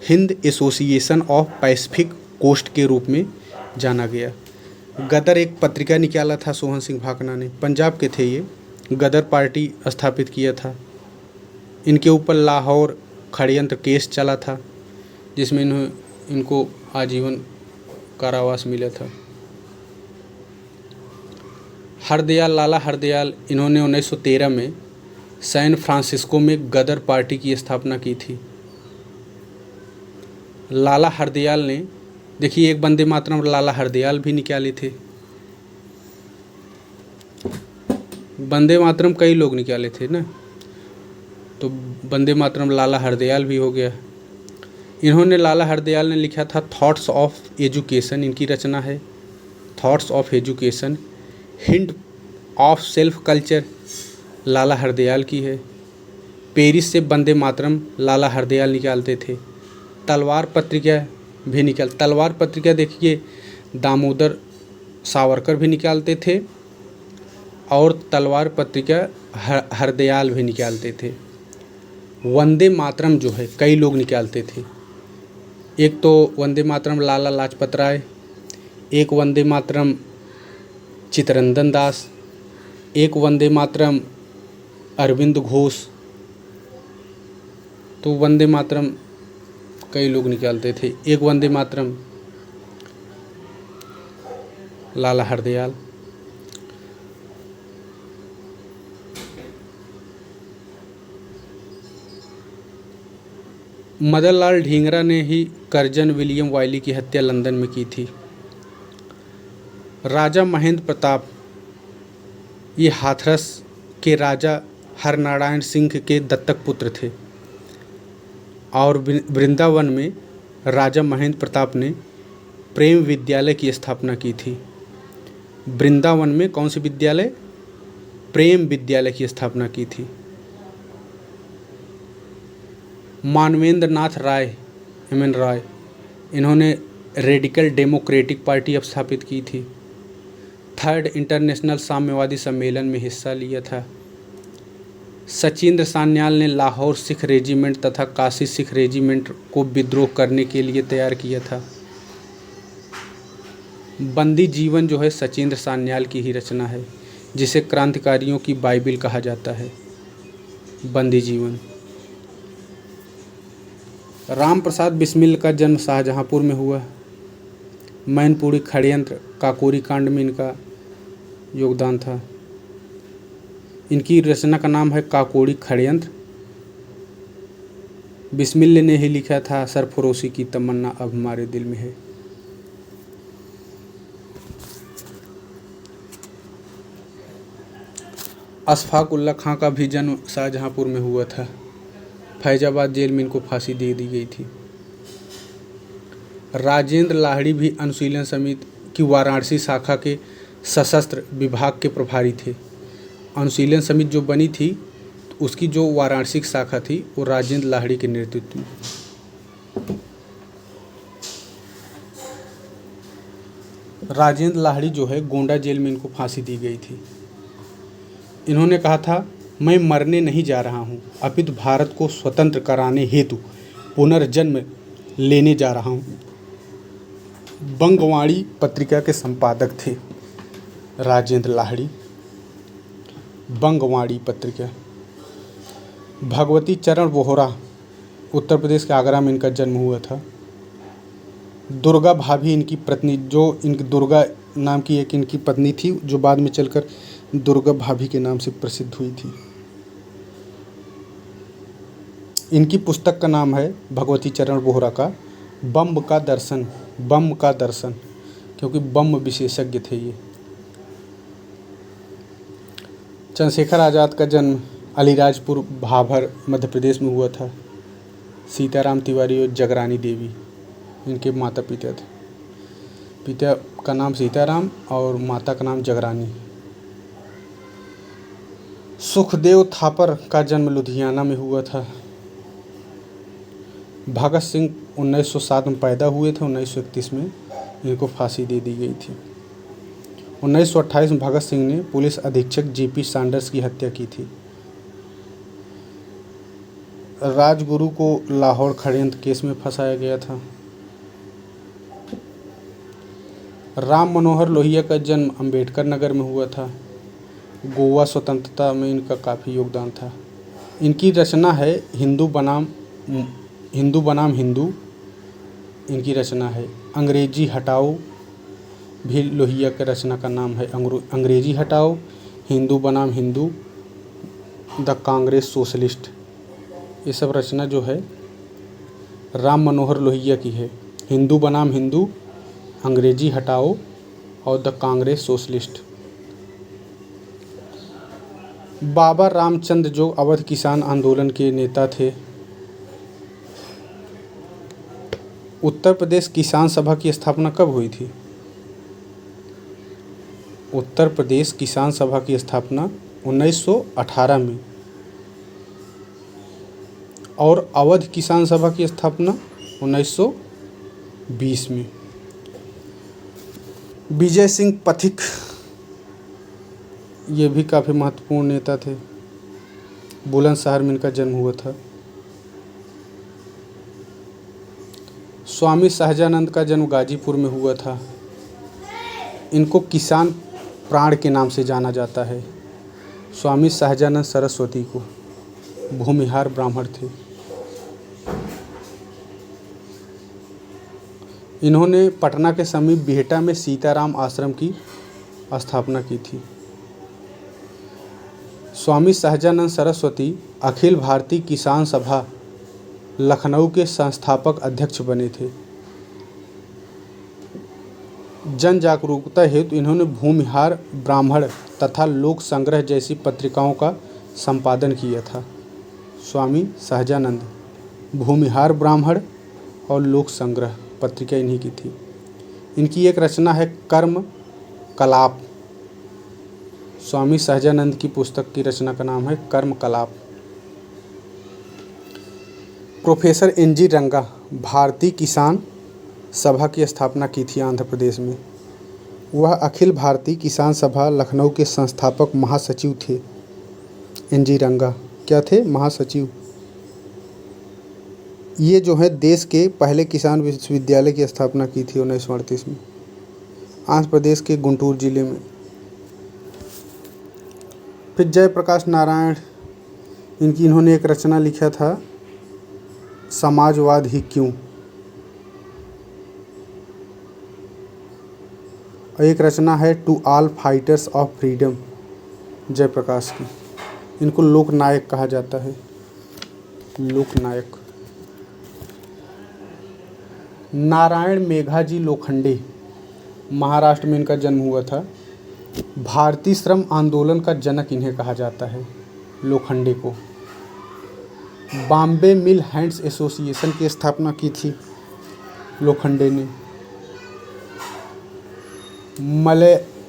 A: Hind association of Pacific coast के रूप में जाना गया। गदर एक पत्रिका निकाला था सोहन सिंह भाकना ने, पंजाब के थे ये। गदर पार्टी स्थापित किया था। इनके ऊपर लाहौर षड्यंत्र केस चला था जिसमें इनको आजीवन कारावास मिला था। हरदयाल, लाला हरदयाल, इन्होंने 1913 में सैन फ्रांसिस्को में गदर पार्टी की स्थापना की थी। लाला हरदयाल ने, देखिए, एक वंदे मातरम लाला हरदयाल भी निकाले थे। वंदे मातरम कई लोग निकाले थे ना, तो वंदे मातरम लाला हरदयाल भी हो गया। इन्होंने, लाला हरदयाल ने लिखा था थॉट्स ऑफ एजुकेशन, इनकी रचना है thoughts of education. Hint of self culture Lala Hardayal की है। पेरिस से वंदे मातरम लाला हरदयाल निकालते थे। तलवार पत्रिका देखिए दामोदर सावरकर भी निकालते थे और तलवार पत्रिका हरदयाल भी निकालते थे। वंदे मातरम जो है कई लोग निकालते थे। एक तो वंदे मातरम लाला लाजपत राय, एक वंदे मातरम चित्तरंजन दास, एक वंदे मातरम अरविंद घोष। तो वंदे मातरम कई लोग निकालते थे। एक वंदे मातरम लाला हरदयाल। मदन लाल ढींगरा ने ही कर्जन विलियम वाइली की हत्या लंदन में की थी। राजा महेंद्र प्रताप, ये हाथरस के राजा हरनारायण सिंह के दत्तक पुत्र थे और वृंदावन में राजा महेंद्र प्रताप ने प्रेम विद्यालय की स्थापना की थी। वृंदावन में कौन सी विद्यालय? प्रेम विद्यालय की स्थापना की थी। मानवेंद्र नाथ राय, MN राय, इन्होंने रेडिकल डेमोक्रेटिक पार्टी स्थापित की थी। थर्ड इंटरनेशनल साम्यवादी सम्मेलन में हिस्सा लिया था। सचिंद्र सान्याल ने लाहौर सिख रेजिमेंट तथा काशी सिख रेजिमेंट को विद्रोह करने के लिए तैयार किया था। बंदी जीवन जो है सचिंद्र सान्याल की ही रचना है, जिसे क्रांतिकारियों की बाइबिल कहा जाता है। बंदी जीवन। राम प्रसाद बिस्मिल का जन्म शाहजहांपुर में हुआ। मैनपुरी षड्यंत्र काकोरी कांड में इनका योगदान था। इनकी रचना का नाम है काकोरी षड्यंत्र। बिस्मिल ने ही लिखा था सरफरोशी की तमन्ना अब हमारे दिल में है। अशफाक उल्लाह खां का भी जन्म शाहजहांपुर में हुआ था। फैजाबाद जेल में इनको फांसी दे दी गई थी। राजेंद्र लाहिड़ी भी अनुशीलन समिति की वाराणसी शाखा के सशस्त्र विभाग के प्रभारी थे। अनुशीलन समिति जो बनी थी तो उसकी जो वाराणसी की शाखा थी वो राजेंद्र लाहिड़ी के नेतृत्व में। राजेंद्र लाहिड़ी जो है गोंडा जेल में इनको फांसी दी गई थी। इन्होंने कहा था, मैं मरने नहीं जा रहा हूँ, अपितु भारत को स्वतंत्र कराने हेतु पुनर्जन्म लेने जा रहा हूँ। बंगवाणी पत्रिका के संपादक थे राजेंद्र लाहिड़ी। बंगवाणी पत्रिका। भगवती चरण बोहरा उत्तर प्रदेश के आगरा में इनका जन्म हुआ था। दुर्गा भाभी इनकी पत्नी, जो इनकी दुर्गा नाम की एक इनकी पत्नी थी, जो बाद में चलकर दुर्गा भाभी के नाम से प्रसिद्ध हुई थी। इनकी पुस्तक का नाम है भगवती चरण बोहरा का बम का दर्शन। बम का दर्शन, क्योंकि बम विशेषज्ञ थे ये। चंद्रशेखर आज़ाद का जन्म अलीराजपुर भाभर मध्य प्रदेश में हुआ था। सीताराम तिवारी और जगरानी देवी इनके माता पिता थे। पिता का नाम सीताराम और माता का नाम जगरानी। सुखदेव थापर का जन्म लुधियाना में हुआ था। भगत सिंह 1907 में पैदा हुए थे। 1931 में इनको फांसी दे दी गई थी। 1928 में भगत सिंह ने पुलिस अधीक्षक जीपी सैंडर्स की हत्या की थी। राजगुरु को लाहौर षड्यंत्र केस में फंसाया गया था। राम मनोहर लोहिया का जन्म अंबेडकर नगर में हुआ था। गोवा स्वतंत्रता में इनका काफ़ी योगदान था। इनकी रचना है हिंदू बनाम हिंदू। इनकी रचना है अंग्रेजी हटाओ, भी लोहिया के रचना का नाम है अंग्रेजी हटाओ, हिंदू बनाम हिंदू, द कांग्रेस सोशलिस्ट। ये सब रचना जो है राम मनोहर लोहिया की है। हिंदू बनाम हिंदू, अंग्रेजी हटाओ और द कांग्रेस सोशलिस्ट। बाबा रामचंद्र जो अवध किसान आंदोलन के नेता थे। उत्तर प्रदेश किसान सभा की स्थापना कब हुई थी? उत्तर प्रदेश किसान सभा की स्थापना 1918 में और अवध किसान सभा की स्थापना 1920 में। विजय सिंह पथिक ये भी काफ़ी महत्वपूर्ण नेता थे। बुलंदशहर में इनका जन्म हुआ था। स्वामी सहजानंद का जन्म गाजीपुर में हुआ था। इनको किसान प्राण के नाम से जाना जाता है। स्वामी सहजानंद सरस्वती को भूमिहार ब्राह्मण थे। इन्होंने पटना के समीप बिहटा में सीताराम आश्रम की स्थापना की थी। स्वामी सहजानंद सरस्वती अखिल भारतीय किसान सभा लखनऊ के संस्थापक अध्यक्ष बने थे। जन जागरूकता हेतु इन्होंने भूमिहार ब्राह्मण तथा लोक संग्रह जैसी पत्रिकाओं का संपादन किया था। स्वामी सहजानंद भूमिहार ब्राह्मण और लोक संग्रह पत्रिका इन्हीं की थी। इनकी एक रचना है कर्म कलाप। स्वामी सहजानंद की पुस्तक की रचना का नाम है कर्म कलाप। प्रोफेसर NG रंगा भारतीय किसान सभा की स्थापना की थी आंध्र प्रदेश में। वह अखिल भारतीय किसान सभा लखनऊ के संस्थापक महासचिव थे। NG रंगा। क्या थे? महासचिव। ये जो है देश के पहले किसान विश्वविद्यालय की स्थापना की थी 1938 में, आंध्र प्रदेश के गुंटूर जिले में। फिर जयप्रकाश नारायण, इन्होंने एक रचना लिखा था, समाजवाद ही क्यों। और एक रचना है to all fighters of freedom, Jayaprakash की। इनको लोकनायक कहा जाता है, लोकनायक। नारायण मेघाजी लोखंडे, महाराष्ट्र में इनका जन्म हुआ था। भारतीय श्रम आंदोलन का जनक इन्हें कहा जाता है, लोखंडे को। बॉम्बे मिल हैंड्स एसोसिएशन की स्थापना की थी लोखंडे ने।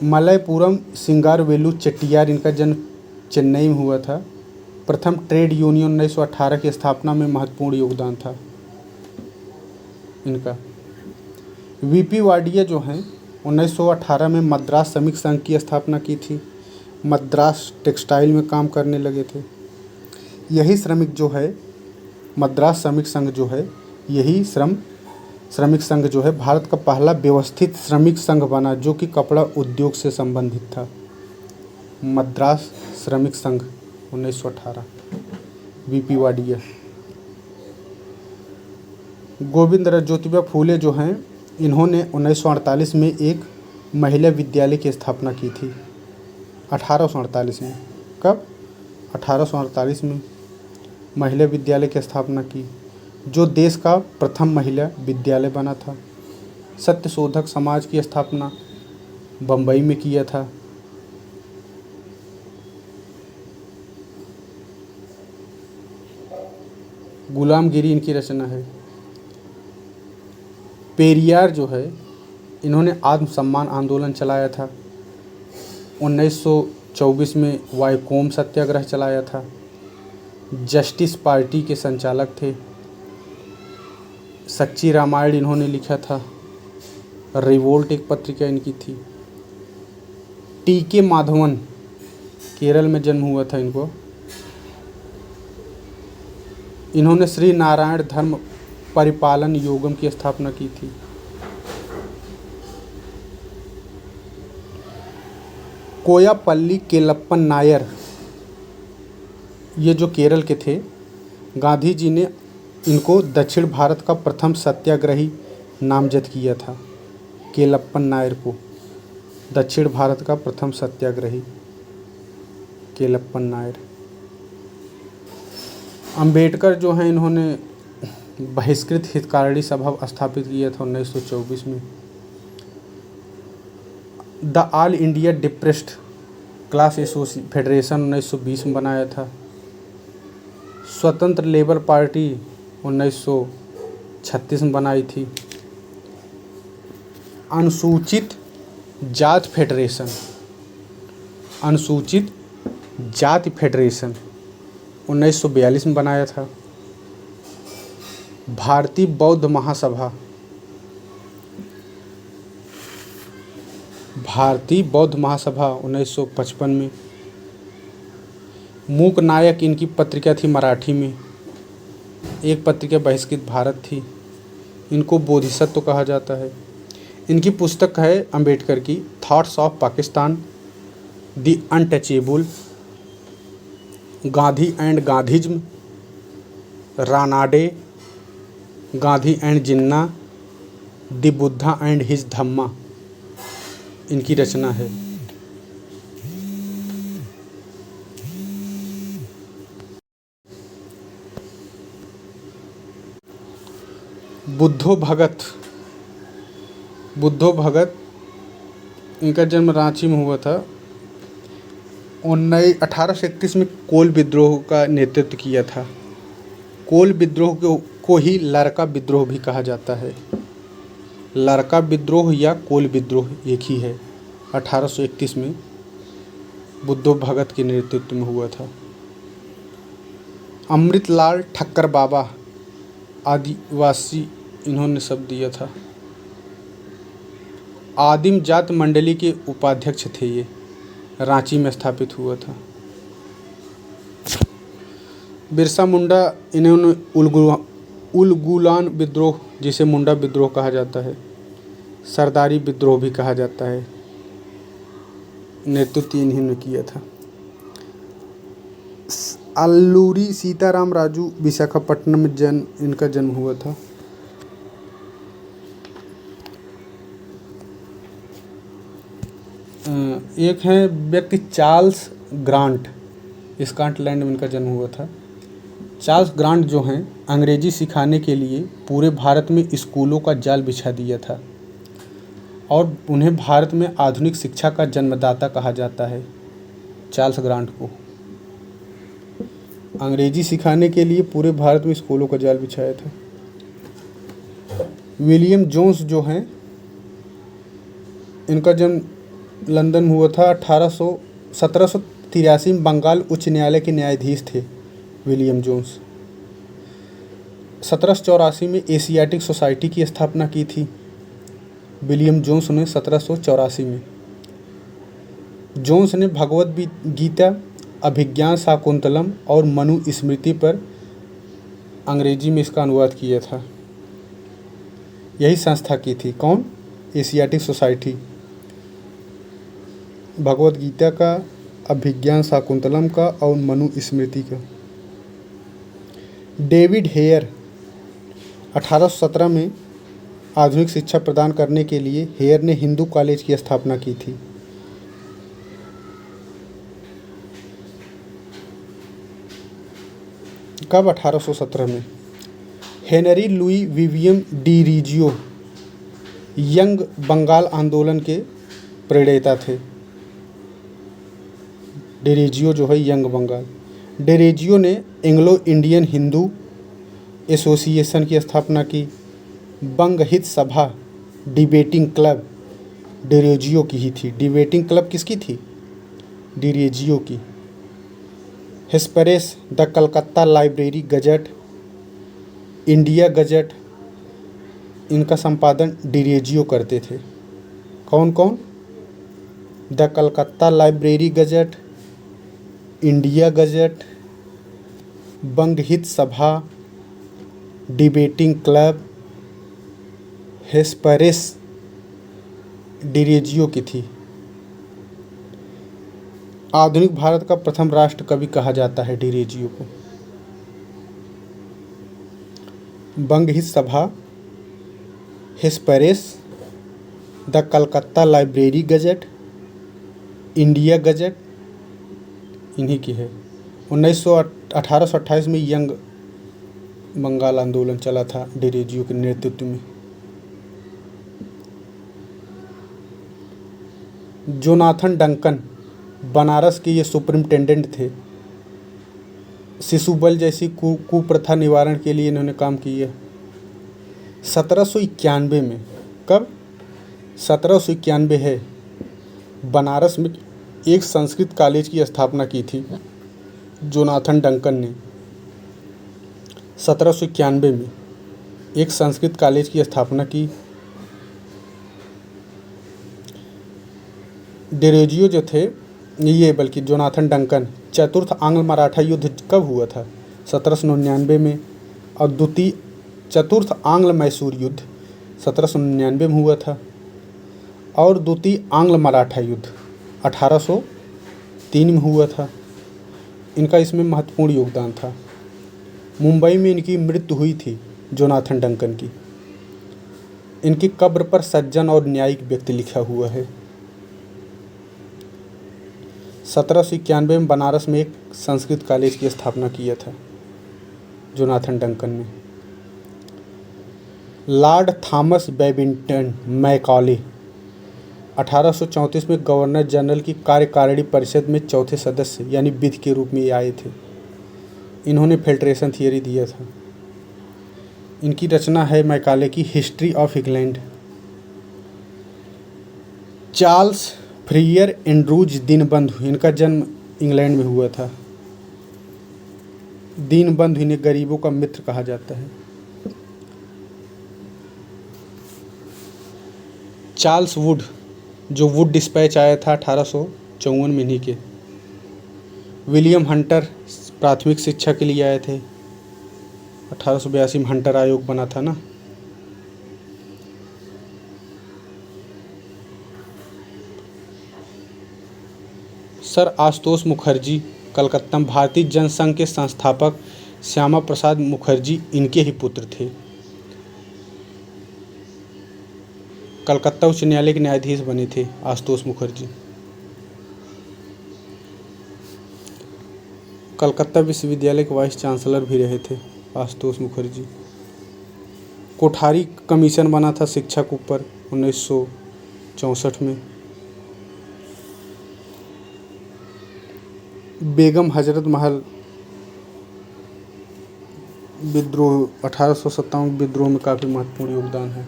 A: मलयपुरम सिंगारवेलु चेट्टियार, इनका जन्म चेन्नई में हुआ था। प्रथम ट्रेड यूनियन 1918 की स्थापना में महत्वपूर्ण योगदान था इनका। वीपी वाडिया जो हैं 1918 में मद्रास श्रमिक संघ की स्थापना की थी। मद्रास टेक्सटाइल में काम करने लगे थे। यही श्रमिक जो है, मद्रास श्रमिक संघ जो है, यही श्रमिक संघ जो है भारत का पहला व्यवस्थित श्रमिक संघ बना, जो कि कपड़ा उद्योग से संबंधित था। मद्रास श्रमिक संघ 1918, वीपी वाडिया। गोविंद ज्योतिबा फूले जो हैं, इन्होंने 1948 में एक महिला विद्यालय की स्थापना की थी। 1848 में। कब? 1848 में महिला विद्यालय की स्थापना की, जो देश का प्रथम महिला विद्यालय बना था। सत्यशोधक समाज की स्थापना बम्बई में किया था। गुलामगिरी इनकी रचना है। पेरियार जो है, इन्होंने आत्मसम्मान आंदोलन चलाया था। 1924 में वाइकोम सत्याग्रह चलाया था। जस्टिस पार्टी के संचालक थे। सच्ची रामायण इन्होंने लिखा था। रिवोल्ट एक पत्रिका इनकी थी। टी.के. माधवन, केरल में जन्म हुआ था इनको। इन्होंने श्री नारायण धर्म परिपालन योगम की स्थापना की थी। कोयापल्ली केलप्पन नायर, ये जो केरल के थे, गांधी जी ने इनको दक्षिण भारत का प्रथम सत्याग्रही नामजद किया था। केलप्पन नायर को दक्षिण भारत का प्रथम सत्याग्रही, केलप्पन नायर। अंबेडकर जो हैं, इन्होंने बहिष्कृत हितकारिणी सभा स्थापित किया था 1924 में। The all India depressed class federation 1920 में बनाया था। स्वतंत्र लेबर पार्टी 1936 में बनाई थी। अनुसूचित जाति फेडरेशन, अनुसूचित जाति फेडरेशन 1942 में बनाया था। भारतीय बौद्ध महासभा, भारतीय बौद्ध महासभा 1955 में। मूक नायक इनकी पत्रिका थी मराठी में। एक पत्रिका बहिष्कृत भारत थी। इनको बोधिसत्व कहा जाता है। इनकी पुस्तक है अंबेडकर की, thoughts of Pakistan, the untouchable, Gandhi and Gandhism, Ranade, Gandhi and Jinnah, the Buddha and his Dhamma, इनकी रचना है। बुद्धो भगत, बुद्धो भगत, इनका जन्म रांची में हुआ था। 1831 में कोल विद्रोह का नेतृत्व किया था। कोल विद्रोह को ही लरका विद्रोह भी कहा जाता है। लरका विद्रोह या कोल विद्रोह एक ही है। 1831 में बुद्धो भगत के नेतृत्व में हुआ था। अमृतलाल ठक्कर बाबा, आदिवासी, इन्होंने शब्द दिया था। आदिम जात मंडली के उपाध्यक्ष थे ये, रांची में स्थापित हुआ था। बिरसा मुंडा, इन्होंने उलगुलान विद्रोह, जिसे मुंडा विद्रोह कहा जाता है, सरदारी विद्रोह भी कहा जाता है, नेतृत्व इन्हीं ने किया था। अल्लूरी सीताराम राजू, विशाखापट्टनम में इनका जन्म हुआ था। एक है व्यक्ति चार्ल्स ग्रांट, स्कॉटलैंड में इनका जन्म हुआ था। चार्ल्स ग्रांट जो हैं, अंग्रेजी सिखाने के लिए पूरे भारत में स्कूलों का जाल बिछा दिया था और उन्हें भारत में आधुनिक शिक्षा का जन्मदाता कहा जाता है। चार्ल्स ग्रांट को अंग्रेजी सिखाने के लिए पूरे भारत में स्कूलों का जाल बिछाया था। विलियम जोन्स जो हैं, इनका जन्म लंदन में हुआ था। 1783 में बंगाल उच्च न्यायालय के न्यायाधीश थे विलियम जोन्स। 1784 में एशियाटिक सोसाइटी की स्थापना की थी विलियम जोन्स ने। 1784 में जोन्स ने भगवद गीता, अभिज्ञान शाकुंतलम और मनु स्मृति पर अंग्रेजी में इसका अनुवाद किया था। यही संस्था की थी। कौन? Asiatic society. भगवद गीता का, अभिज्ञान शाकुंतलम का और मनु स्मृति का। डेविड हेयर 1817 में आधुनिक शिक्षा प्रदान करने के लिए हेयर ने हिंदू कॉलेज की स्थापना की थी। कब? 1817 में। Henry Louis विवियम D regio young Bengal आंदोलन के प्रणेता थे। डेरेजियो जो है यंग बंगाल। डेरेजियो ने एंग्लो इंडियन हिंदू एसोसिएशन की स्थापना की। बंग हित सभा, डिबेटिंग क्लब डेरेजियो की ही थी। डिबेटिंग क्लब किसकी थी? डेरेजियो की। Hesperus, the Calcutta library gazette, India gazette, इनका संपादन डेरेजियो करते थे। कौन कौन? The Calcutta library gazette, India gazette, Banga Hita सभा, डिबेटिंग क्लब, हेस्परेस डेरेजियो की थी। आधुनिक भारत का प्रथम राष्ट्र कवि कहा जाता है डेरेजियो को। Banga Hita Sabha, Hesperus, the Calcutta library gazette, India gazette, इन्हीं की है। 1828 में यंग बंगाल आंदोलन चला था डेरेजियो के नेतृत्व में। जोनाथन डंकन, बनारस के ये सुपरिटेंडेंट थे। शिशु बल जैसी कुप्रथा निवारण के लिए इन्होंने काम किया। 1791 में, कब? 1791 है, बनारस में एक संस्कृत कॉलेज की स्थापना की थी जोनाथन डंकन ने। 1791 में एक संस्कृत कॉलेज की स्थापना की। डेरेजियो जो थे ये, बल्कि जोनाथन डंकन, चतुर्थ आंग्ल मराठा युद्ध कब हुआ था? 1799 में। और चतुर्थ आंग्ल मैसूर युद्ध 1799 में हुआ था। और द्वितीय आंग्ल मराठा युद्ध 1803 में हुआ था। इनका इसमें महत्वपूर्ण योगदान था। मुंबई में इनकी मृत्यु हुई थी जोनाथन डंकन की। इनकी कब्र पर सज्जन और न्यायिक व्यक्ति लिखा हुआ है। 1791 में बनारस में एक संस्कृत कॉलेज की स्थापना किया था जोनाथन डंकन ने। लॉर्ड थॉमस बेबिंगटन मैकॉले 1834 में गवर्नर जनरल की कार्यकारिणी परिषद में चौथे सदस्य यानी विधि के रूप में आए थे। इन्होंने फिल्ट्रेशन थियरी दिया था। इनकी रचना है मैकाले की history of England. Charles Freer Andrews Deenbandhu, इनका जन्म इंग्लैंड में हुआ था। दीनबंधु इन्हें गरीबों का मित्र कहा जाता है। चार्ल्स वुड, जो वुड डिस्पैच आया था 1854 में इन्हीं के। विलियम हंटर प्राथमिक शिक्षा के लिए आए थे। 1882 में हंटर आयोग बना था ना। सर आशुतोष मुखर्जी कलकत्ता में भारतीय जनसंघ के संस्थापक श्यामा प्रसाद मुखर्जी इनके ही पुत्र थे। कलकत्ता उच्च न्यायालय के न्यायाधीश बने थे आशुतोष मुखर्जी। कलकत्ता विश्वविद्यालय के वाइस चांसलर भी रहे थे आशुतोष मुखर्जी। कोठारी कमीशन बना था शिक्षा के ऊपर 1964 में। बेगम हजरत महल विद्रोह 1857 विद्रोह में काफ़ी महत्वपूर्ण योगदान है।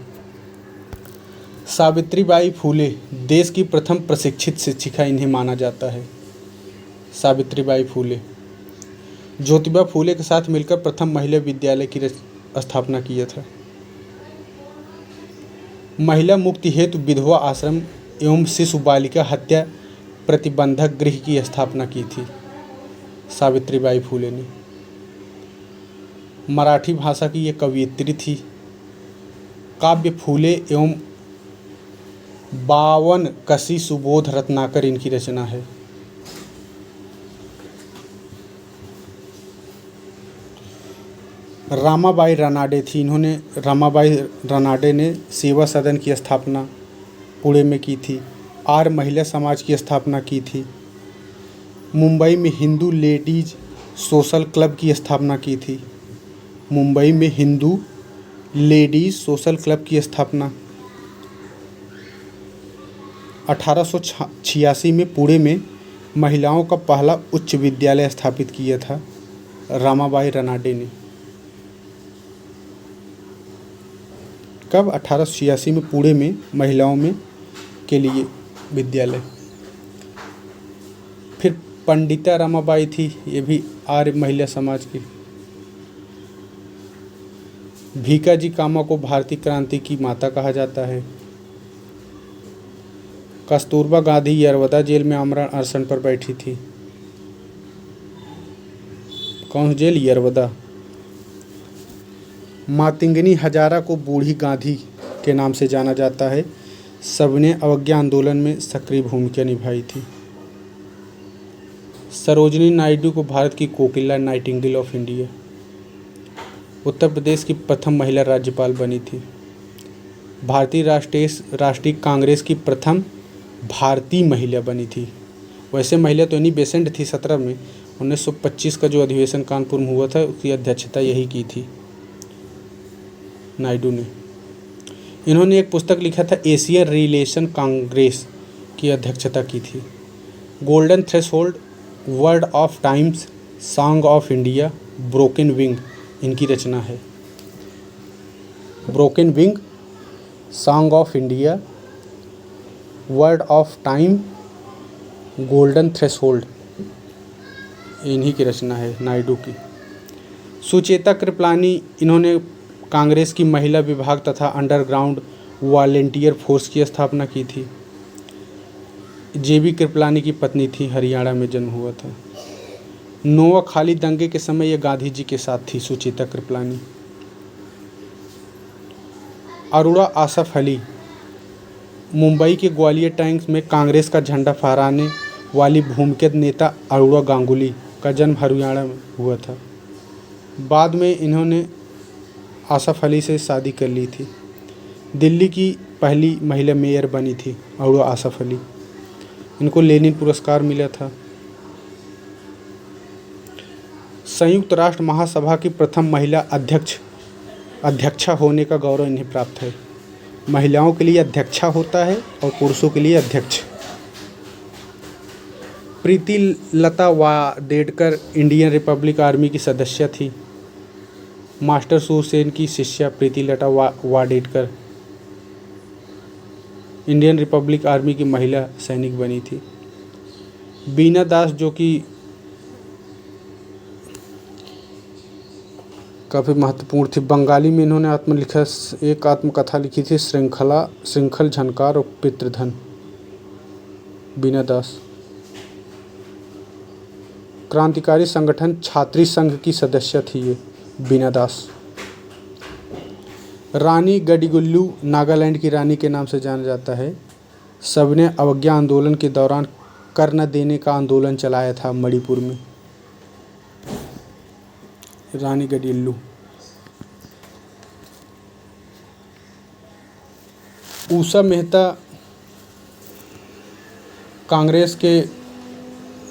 A: सावित्रीबाई फूले देश की प्रथम प्रशिक्षित शिक्षिका इन्हें माना जाता है। सावित्रीबाई फूले ज्योतिबा फूले के साथ मिलकर प्रथम महिला विद्यालय की स्थापना किया था। महिला मुक्ति हेतु विधवा आश्रम एवं शिशु बालिका हत्या प्रतिबंधक गृह की स्थापना की थी सावित्रीबाई फूले ने। मराठी भाषा की ये कवयित्री थी। काव्य फूले एवं 52 कसी सुबोध रत्नाकर इनकी रचना है। रामाबाई रानाडे थी। रामाबाई रानाडे ने सेवा सदन की स्थापना पुणे में की थी। आर्य महिला समाज की स्थापना की थी। मुंबई में हिंदू लेडीज सोशल क्लब की स्थापना की थी। मुंबई में हिंदू लेडीज सोशल क्लब की स्थापना 1886 में पुणे में महिलाओं का पहला उच्च विद्यालय स्थापित किया था रामाबाई रानाडे ने। कब? 1886 में पुणे में महिलाओं में के लिए विद्यालय। फिर पंडिता रमाबाई थी, ये भी आर्य महिला समाज की। भीकाजी कामा को भारतीय क्रांति की माता कहा जाता है। कस्तूरबा गांधी यरवदा जेल में आमरण अनशन पर बैठी थी। कौन जेल? यरवदा। मातंगिनी हजारा को बूढ़ी गांधी के नाम से जाना जाता है। सबने अवज्ञा आंदोलन में सक्रिय भूमिका निभाई थी। सरोजिनी नायडू को भारत की कोकिला Nightingale of India. Uttar Pradesh की प्रथम महिला राज्यपाल बनी थी। भारतीय राष्ट्रीय कांग्रेस की प्रथम भारतीय महिला बनी थी। वैसे महिला तो एनी बेसेंट थी 17 में। 1925 का जो अधिवेशन कानपुर में हुआ था उसकी अध्यक्षता यही की थी नायडू ने। इन्होंने एक पुस्तक लिखा था एशियन रिलेशन कांग्रेस की अध्यक्षता की थी। Golden threshold, word of times, song of India, broken wing इनकी रचना है। Broken wing, song of India, word of time, golden threshold इन्हीं की रचना है नायडू की। सुचेता कृपलानी इन्होंने कांग्रेस की महिला विभाग तथा अंडरग्राउंड वॉलेंटियर फोर्स की स्थापना की थी। जेबी कृपलानी की पत्नी थी। हरियाणा में जन्म हुआ था। नोआखाली दंगे के समय यह गांधी जी के साथ थी सुचेता कृपलानी। अरोड़ा आसफ अली मुंबई के ग्वालियर टाइम्स में कांग्रेस का झंडा फहराने वाली भूमिगत नेता अरोड़ा गांगुली का जन्म हरियाणा में हुआ था। बाद में इन्होंने आसफ अली से शादी कर ली थी। दिल्ली की पहली महिला मेयर बनी थी अरोड़ा आसफ अली। इनको लेनिन पुरस्कार मिला था। संयुक्त राष्ट्र महासभा की प्रथम महिला अध्यक्षा होने का गौरव इन्हें प्राप्त है। महिलाओं के लिए अध्यक्षा होता है और पुरुषों के लिए अध्यक्ष। प्रीति लता वाडेडकर इंडियन रिपब्लिक आर्मी की सदस्य थी। मास्टर सुरसेन की शिष्या प्रीति लता वाडेडकर इंडियन रिपब्लिक आर्मी की महिला सैनिक बनी थी। बीना दास जो कि काफ़ी महत्वपूर्ण थी। बंगाली में इन्होंने एक आत्मकथा लिखी थी श्रृंखल झनकार और पितृधन। बीना दास क्रांतिकारी संगठन छात्री संघ की सदस्य थी ये बीना दास। रानी गडिगुल्लू नागालैंड की रानी के नाम से जाना जाता है। सबने अवज्ञा आंदोलन के दौरान कर न देने का आंदोलन चलाया था मणिपुर में। रानी गडिगुल्लू। उषा मेहता कांग्रेस के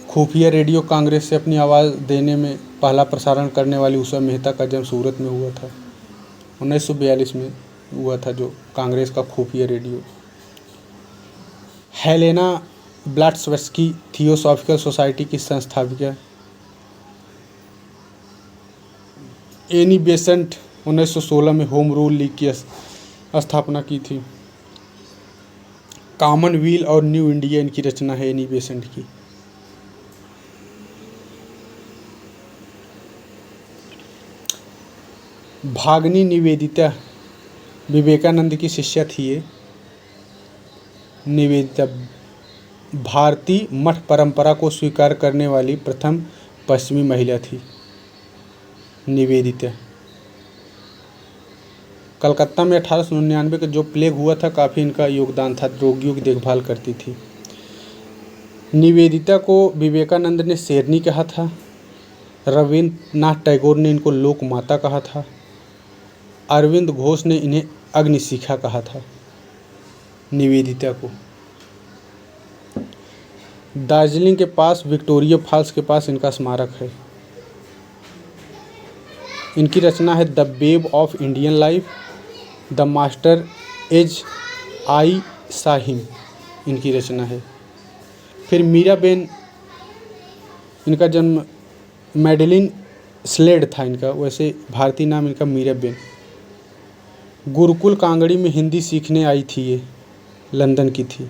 A: खुफिया रेडियो कांग्रेस से अपनी आवाज़ देने में पहला प्रसारण करने वाली उषा मेहता का जन्म सूरत में हुआ था। 1942 में हुआ था जो कांग्रेस का खुफिया रेडियो। हेलेना ब्लाट्सवर्स्की थियोसॉफिकल सोसाइटी की संस्थापिका। एनी बेसेंट 1916 में होम रूल लीग की स्थापना की थी। कॉमनवेल्थ और न्यू इंडिया इनकी रचना है एनी बेसेंट की। भागनी निवेदिता विवेकानंद की शिष्या थी ये। निवेदिता भारतीय मठ परंपरा को स्वीकार करने वाली प्रथम पश्चिमी महिला थी। निवेदिता कलकत्ता में 1899 का जो प्लेग हुआ था काफ़ी इनका योगदान था, रोगियों की देखभाल करती थी। निवेदिता को विवेकानंद ने शेरनी कहा था। रविन्द्रनाथ टैगोर ने इनको लोक माता कहा था। अरविंद घोष ने इन्हें अग्निशिखा कहा था। निवेदिता को दार्जिलिंग के पास विक्टोरिया फॉल्स के पास इनका स्मारक है। इनकी रचना है the wave of Indian life, the master as I saw him, इनकी रचना है। फिर मीराबेन, इनका जन्म मैडेलिन स्लेड था इनका, वैसे भारतीय नाम इनका मीराबेन। गुरुकुल कांगड़ी में हिंदी सीखने आई थी ये, लंदन की थी।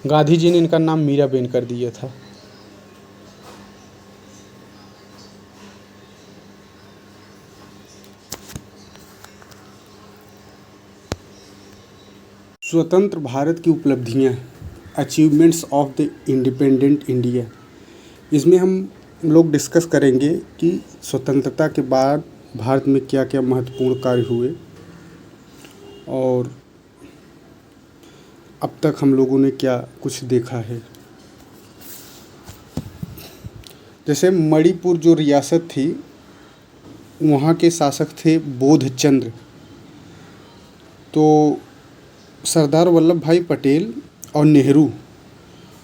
A: गांधी जी ने इनका नाम मीराबेन कर दिया था। स्वतंत्र भारत की उपलब्धियां, achievements of the independent India. इसमें हम लोग डिस्कस करेंगे कि स्वतंत्रता के बाद भारत में क्या क्या महत्वपूर्ण कार्य हुए और अब तक हम लोगों ने क्या कुछ देखा है। जैसे मणिपुर जो रियासत थी, वहाँ के शासक थे बोधचंद्र। तो सरदार वल्लभ भाई पटेल और नेहरू,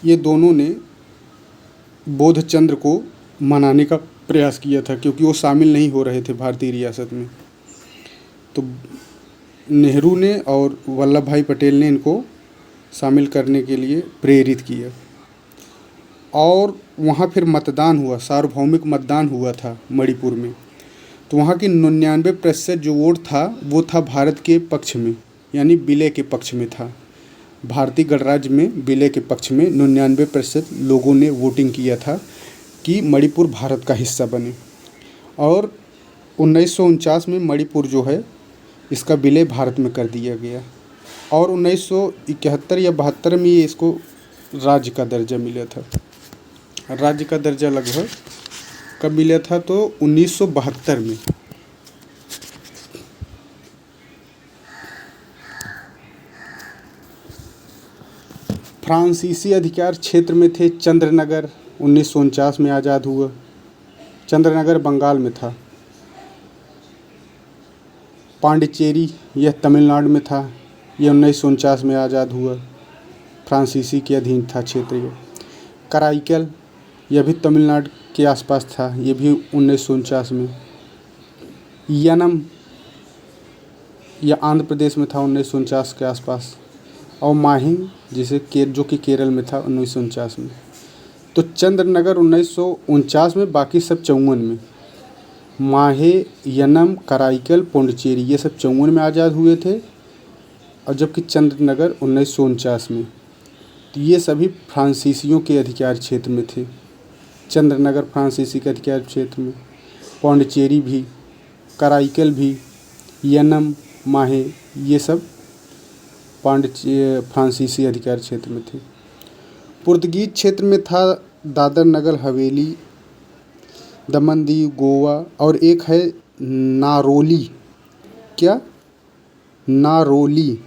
A: ये दोनों ने बोधचंद्र को मनाने का प्रयास किया था क्योंकि वो शामिल नहीं हो रहे थे भारतीय रियासत में। तो नेहरू ने और वल्लभ भाई पटेल ने इनको शामिल करने के लिए प्रेरित किया और वहाँ फिर मतदान हुआ, सार्वभौमिक मतदान हुआ था मणिपुर में। तो वहाँ की 99% जो वोट था वो था भारत के पक्ष में, यानी विलय के पक्ष में था। भारतीय गणराज्य में विलय के पक्ष में 99% लोगों ने वोटिंग किया था कि मणिपुर भारत का हिस्सा बने। और 1949 में मणिपुर जो है इसका विलय भारत में कर दिया गया और 1971 या 72 में ये इसको राज्य का दर्जा मिला था। राज्य का दर्जा लगभग कब मिला था तो 1972 में। फ्रांसीसी अधिकार क्षेत्र में थे चंद्रनगर, 1949 में आज़ाद हुआ। चंद्रनगर बंगाल में था। पांडिचेरी यह तमिलनाडु में था, यह 1949 में आज़ाद हुआ, फ्रांसीसी के अधीन था क्षेत्र ये। कराईकल यह भी तमिलनाडु के आसपास था, ये भी 1949 में। यनम यह आंध्र प्रदेश में था 1949 के आसपास। और माहिम जो कि केरल में था 1949 में। तो चंद्रनगर 1949 में, बाकी सब 54 में। माहे, यनम, कराईकल, पौंडीचेरी ये सब 54 में आज़ाद हुए थे और जबकि चंद्रनगर 1949 में। तो ये सभी फ्रांसीसियों के अधिकार क्षेत्र में थे। चंद्रनगर फ्रांसीसी के अधिकार क्षेत्र में, पौंडीचेरी भी, कराईकल भी, यनम, माहे ये सब फ्रांसीसी अधिकार क्षेत्र में थे। पुर्तगीज क्षेत्र में था दादर नगर हवेली, दमन दीव, गोवा, और एक है नारोली। क्या? नारोली।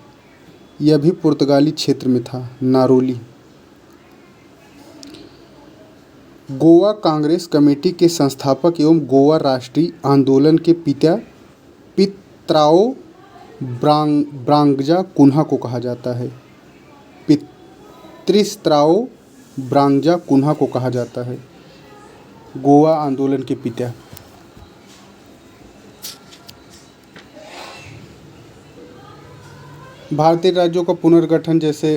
A: यह भी पुर्तगाली क्षेत्र में था, नारोली। गोवा कांग्रेस कमेटी के संस्थापक एवं गोवा राष्ट्रीय आंदोलन के पिता पित्राओ ब्रांगजा कुन्हा को कहा जाता है। पितृस्त्राओ ब्रांगजा कुन्हा को कहा जाता है, गोवा आंदोलन के पिता। भारतीय राज्यों का पुनर्गठन जैसे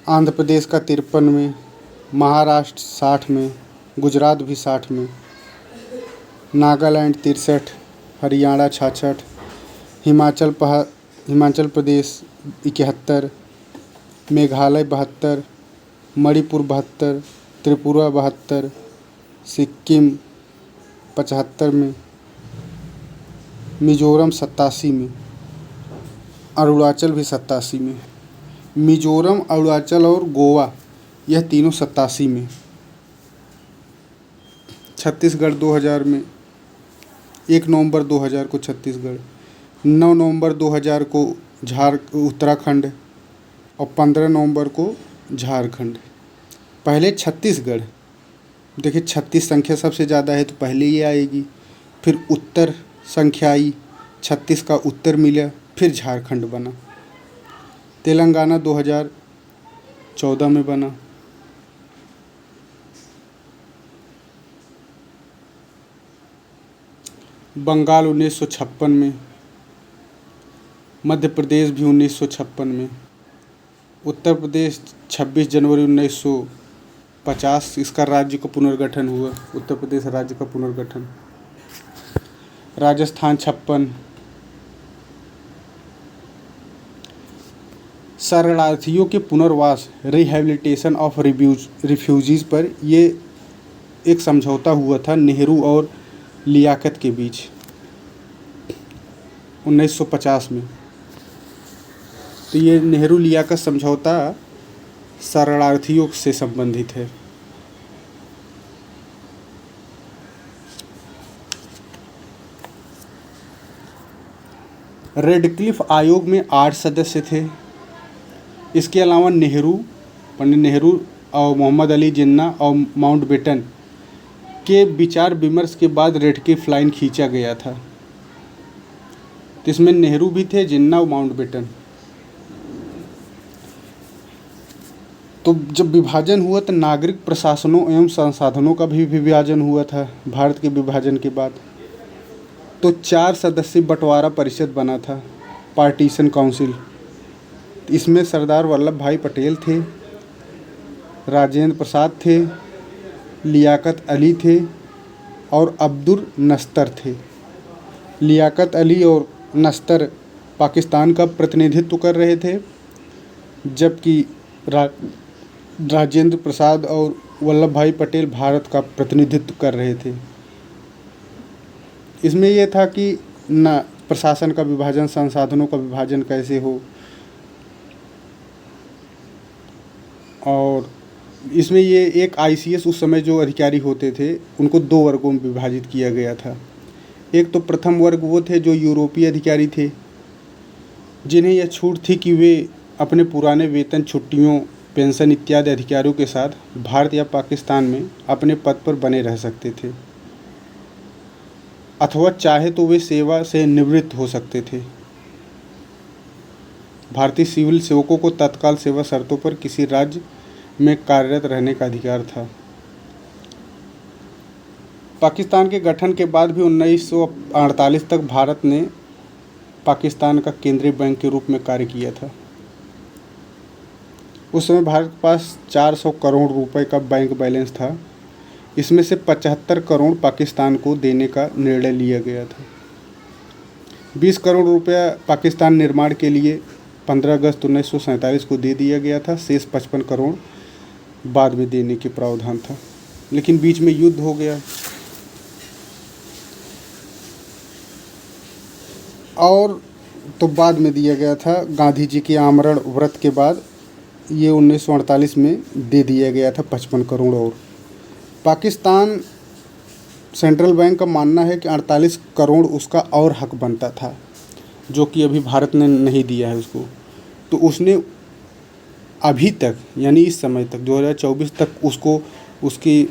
A: आंध्र प्रदेश का 53 में, महाराष्ट्र 60 में, गुजरात भी 60 में, नागालैंड 63, हरियाणा 66, हिमाचल प्रदेश 71, मेघालय 72, मणिपुर 72, त्रिपुरा 72, सिक्किम 75 में, मिजोरम 87 में, अरुणाचल भी 87 में। मिजोरम, अरुणाचल और गोवा यह तीनों 87 में। छत्तीसगढ़ 2000 में, 1 नवंबर 2000 को छत्तीसगढ़, 9 नवंबर 2000 को उत्तराखंड और 15 नवंबर को झारखंड। पहले छत्तीसगढ़, देखिए 36 संख्या सबसे ज़्यादा है तो पहले ये आएगी, फिर उत्तर संख्या आई, 36 का उत्तर मिला, फिर झारखंड बना। तेलंगाना 2014 में बना। बंगाल 1956 में, मध्य प्रदेश भी 1956 में, उत्तर प्रदेश 26 जनवरी 1950 इसका राज्य का पुनर्गठन हुआ, उत्तर प्रदेश राज्य का पुनर्गठन। राजस्थान 56। शरणार्थियों के पुनर्वास, रिहैबिलिटेशन ऑफ रिफ्यूजीज पर ये एक समझौता हुआ था नेहरू और लियाकत के बीच 1950 में। तो ये नेहरू लियाकत समझौता शरणार्थियों से संबंधित है। रेडक्लिफ आयोग में 8 सदस्य थे। इसके अलावा पंडित नेहरू और मोहम्मद अली जिन्ना और माउंटबेटन के विचार विमर्श के बाद रेडक्लिफ लाइन खींचा गया था। इसमें नेहरू भी थे, जिन्ना और माउंटबेटन। तो जब विभाजन हुआ तो नागरिक प्रशासनों एवं संसाधनों का भी विभाजन हुआ था भारत के विभाजन के बाद। तो 4 सदस्यीय बंटवारा परिषद बना था, पार्टीशन काउंसिल। इसमें सरदार वल्लभ भाई पटेल थे, राजेंद्र प्रसाद थे, लियाकत अली थे और अब्दुल नस्तर थे। लियाकत अली और नस्तर पाकिस्तान का प्रतिनिधित्व कर रहे थे, जबकि राजेंद्र प्रसाद और वल्लभ भाई पटेल भारत का प्रतिनिधित्व कर रहे थे। इसमें यह था कि न प्रशासन का विभाजन, संसाधनों का विभाजन कैसे हो, और इसमें ये एक ICS उस समय जो अधिकारी होते थे उनको 2 वर्गों में विभाजित किया गया था। एक तो प्रथम वर्ग वो थे जो यूरोपीय अधिकारी थे, जिन्हें यह छूट थी कि वे अपने पुराने वेतन, छुट्टियों, पेंशन इत्यादि अधिकारों के साथ भारत या पाकिस्तान में अपने पद पर बने रह सकते थे, अथवा चाहे तो वे सेवा से निवृत्त हो सकते थे। भारतीय सिविल सेवकों को तत्काल सेवा शर्तों पर किसी राज्य में कार्यरत रहने का अधिकार था। पाकिस्तान के गठन के बाद भी 1948 तक भारत ने पाकिस्तान का केंद्रीय बैंक के रूप में कार्य किया था। उस समय भारत के पास 400 करोड़ रुपए का बैंक बैलेंस था। इसमें से 75 करोड़ पाकिस्तान को देने का निर्णय लिया गया था। 20 करोड़ रुपया पाकिस्तान निर्माण के लिए 15 अगस्त 1947 को दे दिया गया था। शेष 55 करोड़ बाद में देने के प्रावधान था, लेकिन बीच में युद्ध हो गया और तो बाद में दिया गया था। गांधी जी के आमरण व्रत के बाद ये 1948 में दे दिया गया था 55 करोड़। और पाकिस्तान सेंट्रल बैंक का मानना है कि 48 करोड़ उसका और हक बनता था, जो कि अभी भारत ने नहीं दिया है उसको। तो उसने अभी तक, यानी इस समय तक 2024 तक उसको उसकी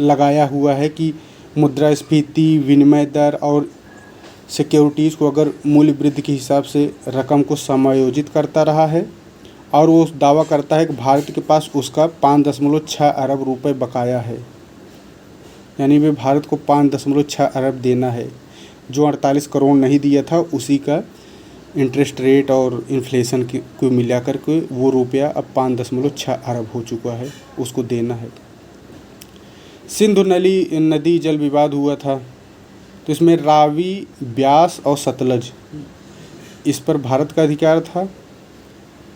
A: लगाया हुआ है कि मुद्रास्फीति, विनिमय दर और सिक्योरिटीज़ को अगर मूल्य वृद्धि के हिसाब से रकम को समायोजित करता रहा है, और वो दावा करता है कि भारत के पास उसका 5.6 अरब रुपए बकाया है, यानी वे भारत को 5.6 अरब देना है। जो 48 करोड़ नहीं दिया था उसी का इंटरेस्ट रेट और इन्फ्लेशन को मिला कर के वो रुपया अब 5.6 अरब हो चुका है, उसको देना है। सिंधु नदी जल विवाद हुआ था, तो इसमें रावी, ब्यास और सतलज, इस पर भारत का अधिकार था।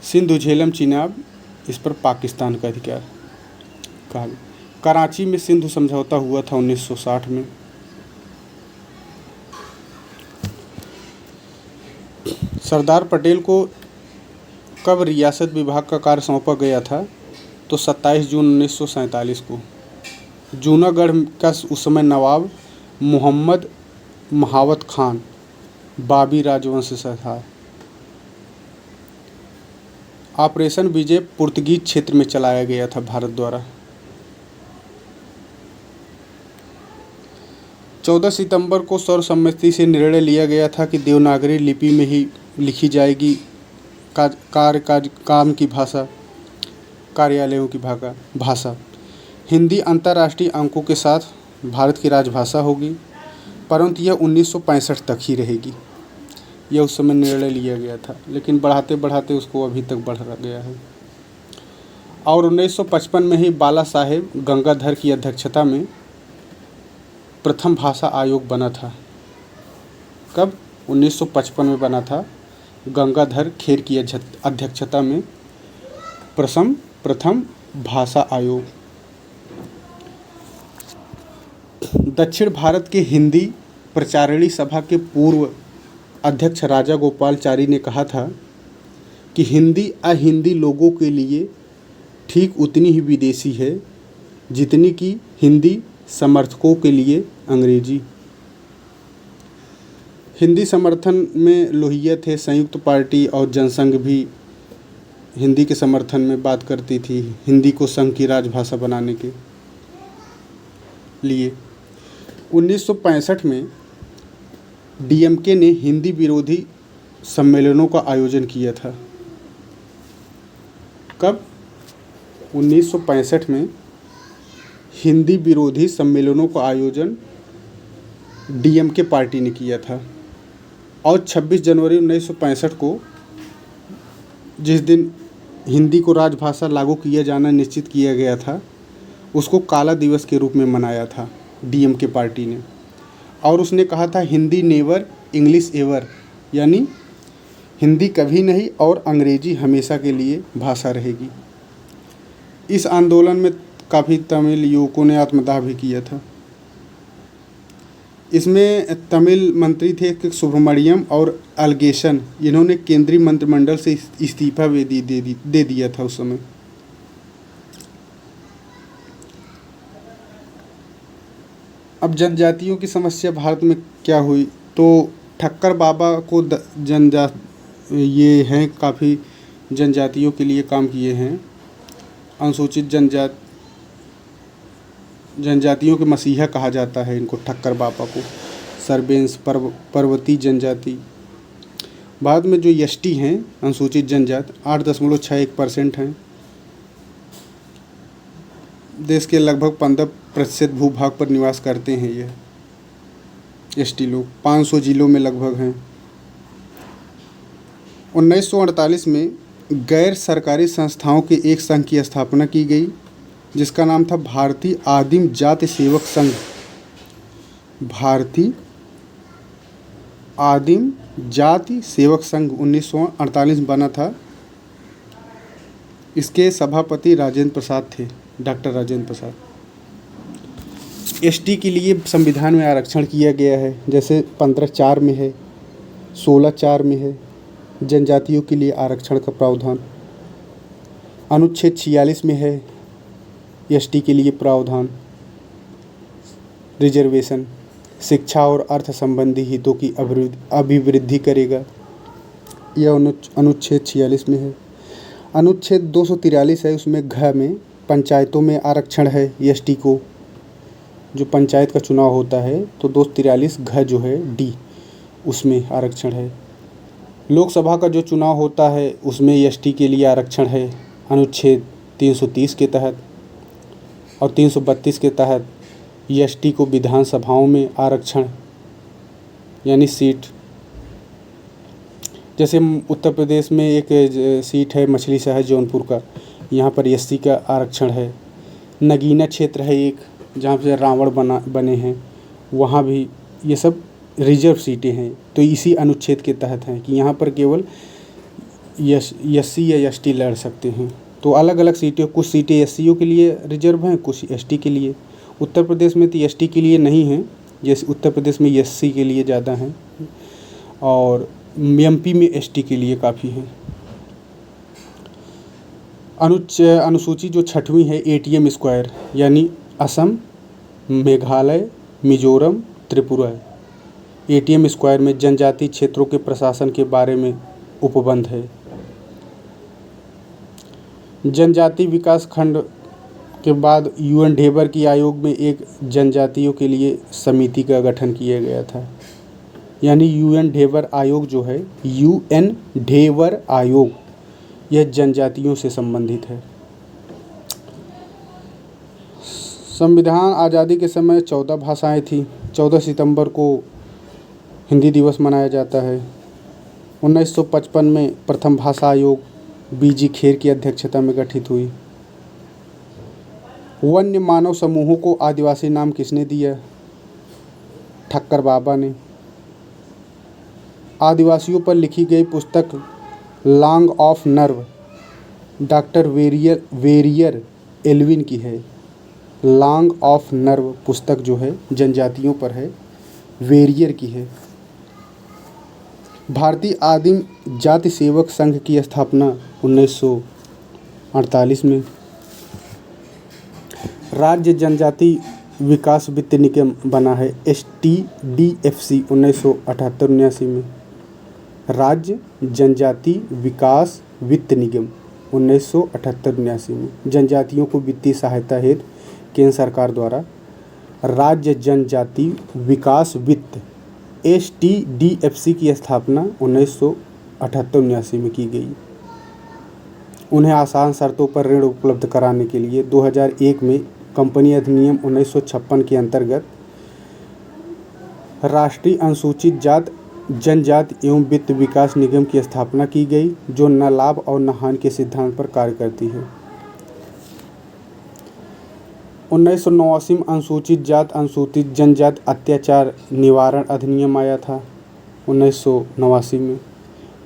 A: सिंधु, झेलम, चिनाब, इस पर पाकिस्तान का अधिकार कहा। कराची में सिंधु समझौता हुआ था 1960 में। सरदार पटेल को कब रियासत विभाग का कार्य सौंपा गया था? तो 27 जून 1947 को। जूनागढ़ का उस समय नवाब मोहम्मद महावत खान बाबी राजवंश से था। ऑपरेशन विजय पुर्तगीज क्षेत्र में चलाया गया था भारत द्वारा। 14 सितंबर को सर्वसम्मति से निर्णय लिया गया था कि देवनागरी लिपि में ही लिखी जाएगी काम की भाषा, कार्यालयों की भाषा। हिंदी अंतर्राष्ट्रीय अंकों के साथ भारत की राजभाषा होगी, परंतु यह 1965 तक ही रहेगी। यह उस समय निर्णय लिया गया था, लेकिन बढ़ाते बढ़ाते उसको अभी तक बढ़ गया है। और 1955 में ही बाला साहेब गंगाधर की अध्यक्षता में प्रथम भाषा आयोग बना था। कब? 1955 में बना था। गंगाधर खेर की अध्यक्षता में प्रथम भाषा आयोग। दक्षिण भारत के हिंदी प्रचारिणी सभा के पूर्व अध्यक्ष राजा गोपालचारी ने कहा था कि हिंदी अहिंदी लोगों के लिए ठीक उतनी ही विदेशी है जितनी कि हिंदी समर्थकों के लिए अंग्रेजी। हिंदी समर्थन में लोहिया थे। संयुक्त पार्टी और जनसंघ भी हिंदी के समर्थन में बात करती थी, हिंदी को संघ की राजभाषा बनाने के लिए। 1965 में डीएमके ने हिंदी विरोधी सम्मेलनों का आयोजन किया था। कब? 1965 में हिंदी विरोधी सम्मेलनों का आयोजन डीएमके पार्टी ने किया था। और 26 जनवरी 1965 को, जिस दिन हिंदी को राजभाषा लागू किया जाना निश्चित किया गया था, उसको काला दिवस के रूप में मनाया था डीएमके पार्टी ने। और उसने कहा था हिंदी नेवर, इंग्लिश एवर, यानी हिंदी कभी नहीं और अंग्रेजी हमेशा के लिए भाषा रहेगी। इस आंदोलन में काफ़ी तमिल युवकों ने आत्मदाह भी किया था। इसमें तमिल मंत्री थे सुब्रमण्यम और अलगेशन, इन्होंने केंद्रीय मंत्रिमंडल से इस्तीफा भी दे दिया था उस समय। अब जनजातियों की समस्या भारत में क्या हुई? तो ठक्कर बाबा को ये हैं, काफ़ी जनजातियों के लिए काम किए हैं। अनुसूचित जनजातियों के मसीहा कहा जाता है इनको, ठक्कर बाबा को। सर्बेंस पर्वतीय जनजाति। बाद में जो एसटी हैं, अनुसूचित जनजाति, 8.61% हैं। देश के लगभग 15% भूभाग पर निवास करते हैं ये एसटी लोग। 500 जिलों में लगभग हैं। 1948 में गैर सरकारी संस्थाओं के एक संघ की स्थापना की गई, जिसका नाम था भारतीय आदिम जाति सेवक संघ। भारतीय आदिम जाति सेवक संघ 1948 बना था। इसके सभापति राजेंद्र प्रसाद थे, डॉक्टर राजेंद्र प्रसाद। एसटी के लिए संविधान में आरक्षण किया गया है, जैसे 15(4) में है, 16(4) में है जनजातियों के लिए आरक्षण का प्रावधान। अनुच्छेद 46 में है एसटी के लिए प्रावधान। रिजर्वेशन, शिक्षा और अर्थ संबंधी हितों की अभिवृद्धि करेगा। यह अनुच्छेद 46 में है। अनुच्छेद 243 है, उसमें घ में पंचायतों में आरक्षण है। एसटी को जो पंचायत का चुनाव होता है तो 243 घ जो है डी, उसमें आरक्षण है। लोकसभा का जो चुनाव होता है उसमें एसटी के लिए आरक्षण है अनुच्छेद 330 के तहत, और 332 के तहत एसटी को विधानसभाओं में आरक्षण यानी सीट। जैसे उत्तर प्रदेश में एक सीट है मछली शहर जौनपुर का, यहाँ पर एससी का आरक्षण है। नगीना क्षेत्र है एक, जहाँ पे रावण बने हैं, वहाँ भी ये सब रिजर्व सीटें हैं। तो इसी अनुच्छेद के तहत हैं कि यहाँ पर केवल एससी या एसटी लड़ सकते हैं। तो अलग अलग सीटें, कुछ सीटें एससीओ के लिए रिजर्व हैं, कुछ एसटी के लिए। उत्तर प्रदेश में तो एसटी के लिए नहीं है, जैसे उत्तर प्रदेश में एससी के लिए ज़्यादा हैं, और एमपी में एसटी के लिए काफ़ी है। अनुसूची जो 6वीं है एटीएम स्क्वायर, यानी असम, मेघालय, मिजोरम, त्रिपुरा। एटीएम स्क्वायर में जनजातीय क्षेत्रों के प्रशासन के बारे में उपबंध है। जनजातीय विकास खंड के बाद यूएन ढेबर की आयोग में एक जनजातियों के लिए समिति का गठन किया गया था। यानी यूएन ढेबर आयोग जो है, यूएन ढेबर आयोग, यह जनजातियों से संबंधित है। संविधान आज़ादी के समय 14 भाषाएं थी। 14 सितंबर को हिंदी दिवस मनाया जाता है। 1955 में प्रथम भाषा आयोग बीजी खेर की अध्यक्षता में गठित हुई। वन्य मानव समूहों को आदिवासी नाम किसने दिया? ठक्कर बाबा ने। आदिवासियों पर लिखी गई पुस्तक long off nerve doctor Verrier Elwin की है। लॉन्ग ऑफ नर्व पुस्तक जो है जनजातियों पर है, वेरियर की है। भारतीय आदिम जाति सेवक संघ की स्थापना 1948 में। राज्य जनजाति विकास वित्त निगम बना है STDFC 1978-79 में। राज्य जनजाति विकास वित्त निगम 1978-79 में जनजातियों को वित्तीय सहायता हेतु केंद्र सरकार द्वारा राज्य जनजाति विकास वित्त STDFC की स्थापना 1978-79 में की गई। उन्हें आसान शर्तों पर ऋण उपलब्ध कराने के लिए 2001 में कंपनी अधिनियम 1956 के अंतर्गत राष्ट्रीय अनुसूचित जात जनजाति एवं वित्त विकास निगम की स्थापना की गई, जो न लाभ और न हानि के सिद्धांत पर कार्य करती है। 1989 में अनुसूचित जात अनुसूचित जनजाति अत्याचार निवारण अधिनियम आया था 1989 में।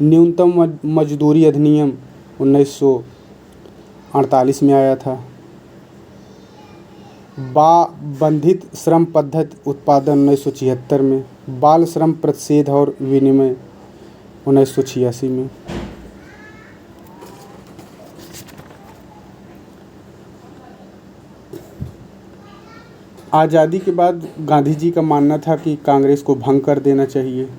A: न्यूनतम मजदूरी अधिनियम 1948 में आया था। बंधित श्रम पद्धति उत्पादन 1976 में। बाल श्रम प्रतिषेध और विनिमय 1986 में। आज़ादी के बाद गांधी जी का मानना था कि कांग्रेस को भंग कर देना चाहिए।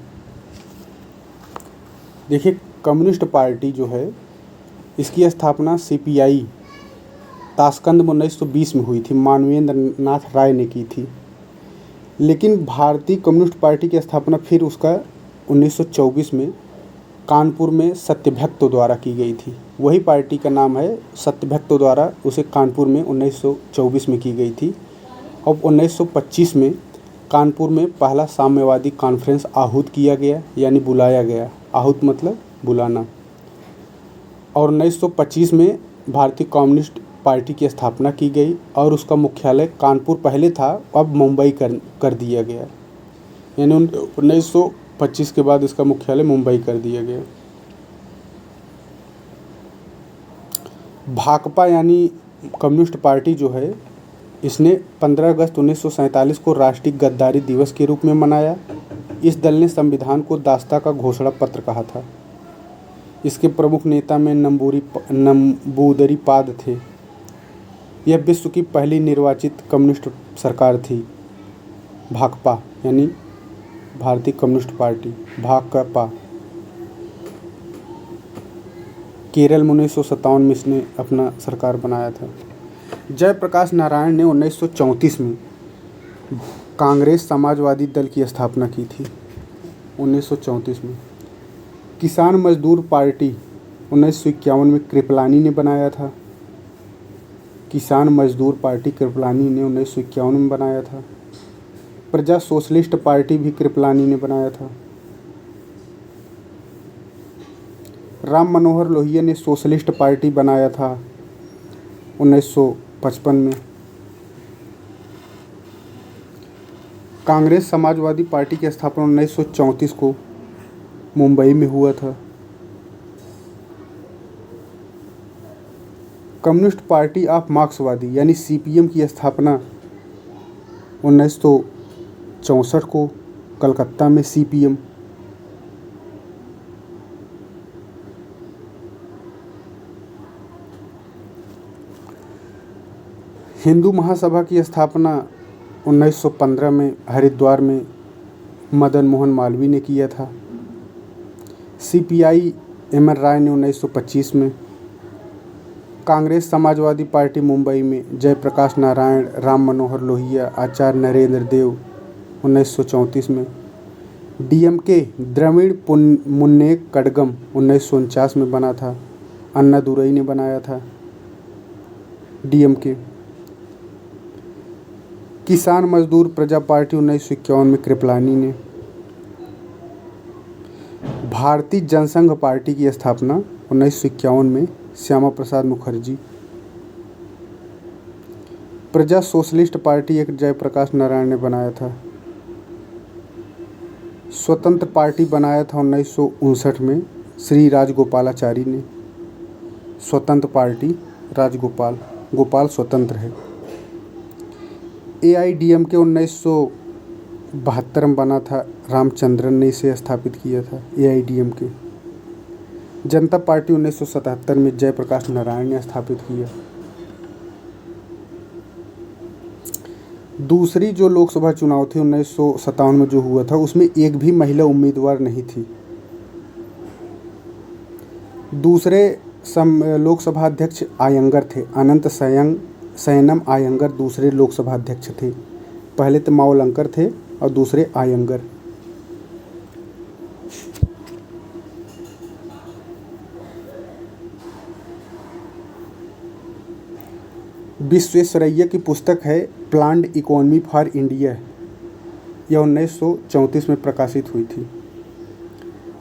A: देखिए, कम्युनिस्ट पार्टी जो है इसकी स्थापना CPI ताशकंद में 1920 में हुई थी, मानवेंद्र नाथ राय ने की थी। लेकिन भारतीय कम्युनिस्ट पार्टी की स्थापना फिर उसका 1924 में कानपुर में सत्यभक्तों द्वारा की गई थी। वही पार्टी का नाम है, सत्यभक्तों द्वारा उसे कानपुर में 1924 में की गई थी। और 1925 में कानपुर में पहला साम्यवादी कॉन्फ्रेंस आहूत किया गया, यानी बुलाया गया। आहूत मतलब बुलाना। और 1925 में भारतीय कम्युनिस्ट पार्टी की स्थापना की गई और उसका मुख्यालय कानपुर पहले था, अब मुंबई कर दिया गया। यानी 1925 के बाद इसका मुख्यालय मुंबई कर दिया गया। भाकपा यानी कम्युनिस्ट पार्टी जो है, इसने 15 अगस्त 1947 को राष्ट्रीय गद्दारी दिवस के रूप में मनाया। इस दल ने संविधान को दास्ता का घोषणा पत्र कहा था। इसके प्रमुख नेता में नंबूदरी पाद थे। यह विश्व की पहली निर्वाचित कम्युनिस्ट सरकार थी। भाकपा यानी भारतीय कम्युनिस्ट पार्टी, भाकपा। केरल में 1957 में इसने अपना सरकार बनाया था। जयप्रकाश नारायण ने 1934 में कांग्रेस समाजवादी दल की स्थापना की थी। 1934 में किसान मजदूर पार्टी 1951 में कृपलानी ने बनाया था। किसान मजदूर पार्टी कृपलानी ने 1951 में बनाया था। प्रजा सोशलिस्ट पार्टी भी कृपलानी ने बनाया था। राम मनोहर लोहिया ने सोशलिस्ट पार्टी बनाया था 1955 में। कांग्रेस समाजवादी पार्टी की स्थापना 1934 को मुंबई में हुआ था। कम्युनिस्ट पार्टी ऑफ मार्क्सवादी यानी सीपीएम की स्थापना 1964 को कलकत्ता में सीपीएम। हिंदू महासभा की स्थापना 1915 में हरिद्वार में मदन मोहन मालवीय ने किया था। सीपीआई एम एन राय ने 1925 में। कांग्रेस समाजवादी पार्टी मुंबई में जयप्रकाश नारायण, राम मनोहर लोहिया, आचार्य नरेंद्र देव 1934 में। डीएमके द्रविड़ मुन्नेक कड़गम 1949 में बना था। अन्ना दुरई ने बनाया था डीएमके। किसान मजदूर प्रजा पार्टी 1951 में कृपलानी ने। भारतीय जनसंघ पार्टी की स्थापना 1951 में श्यामा प्रसाद मुखर्जी। प्रजा सोशलिस्ट पार्टी एक जयप्रकाश नारायण ने बनाया था। स्वतंत्र पार्टी बनाया था 1959 में श्री राजगोपालाचारी ने। स्वतंत्र पार्टी गोपाल स्वतंत्र है। एआईडीएमके 1972 में बना था। रामचंद्रन ने इसे स्थापित किया था एआईडीएमके। जनता पार्टी 1977 में जयप्रकाश नारायण ने स्थापित किया। दूसरी जो लोकसभा चुनाव थे 1957 में जो हुआ था उसमें एक भी महिला उम्मीदवार नहीं थी। दूसरे लोकसभा अध्यक्ष आयंगर थे। अनंत सैनम आयंगर दूसरे लोकसभा अध्यक्ष थे। पहले तो मावलंकर थे और दूसरे आयंगर। विश्वेश्वरैया की पुस्तक है प्लान्ड इकोनॉमी फॉर इंडिया। यह 1934 में प्रकाशित हुई थी।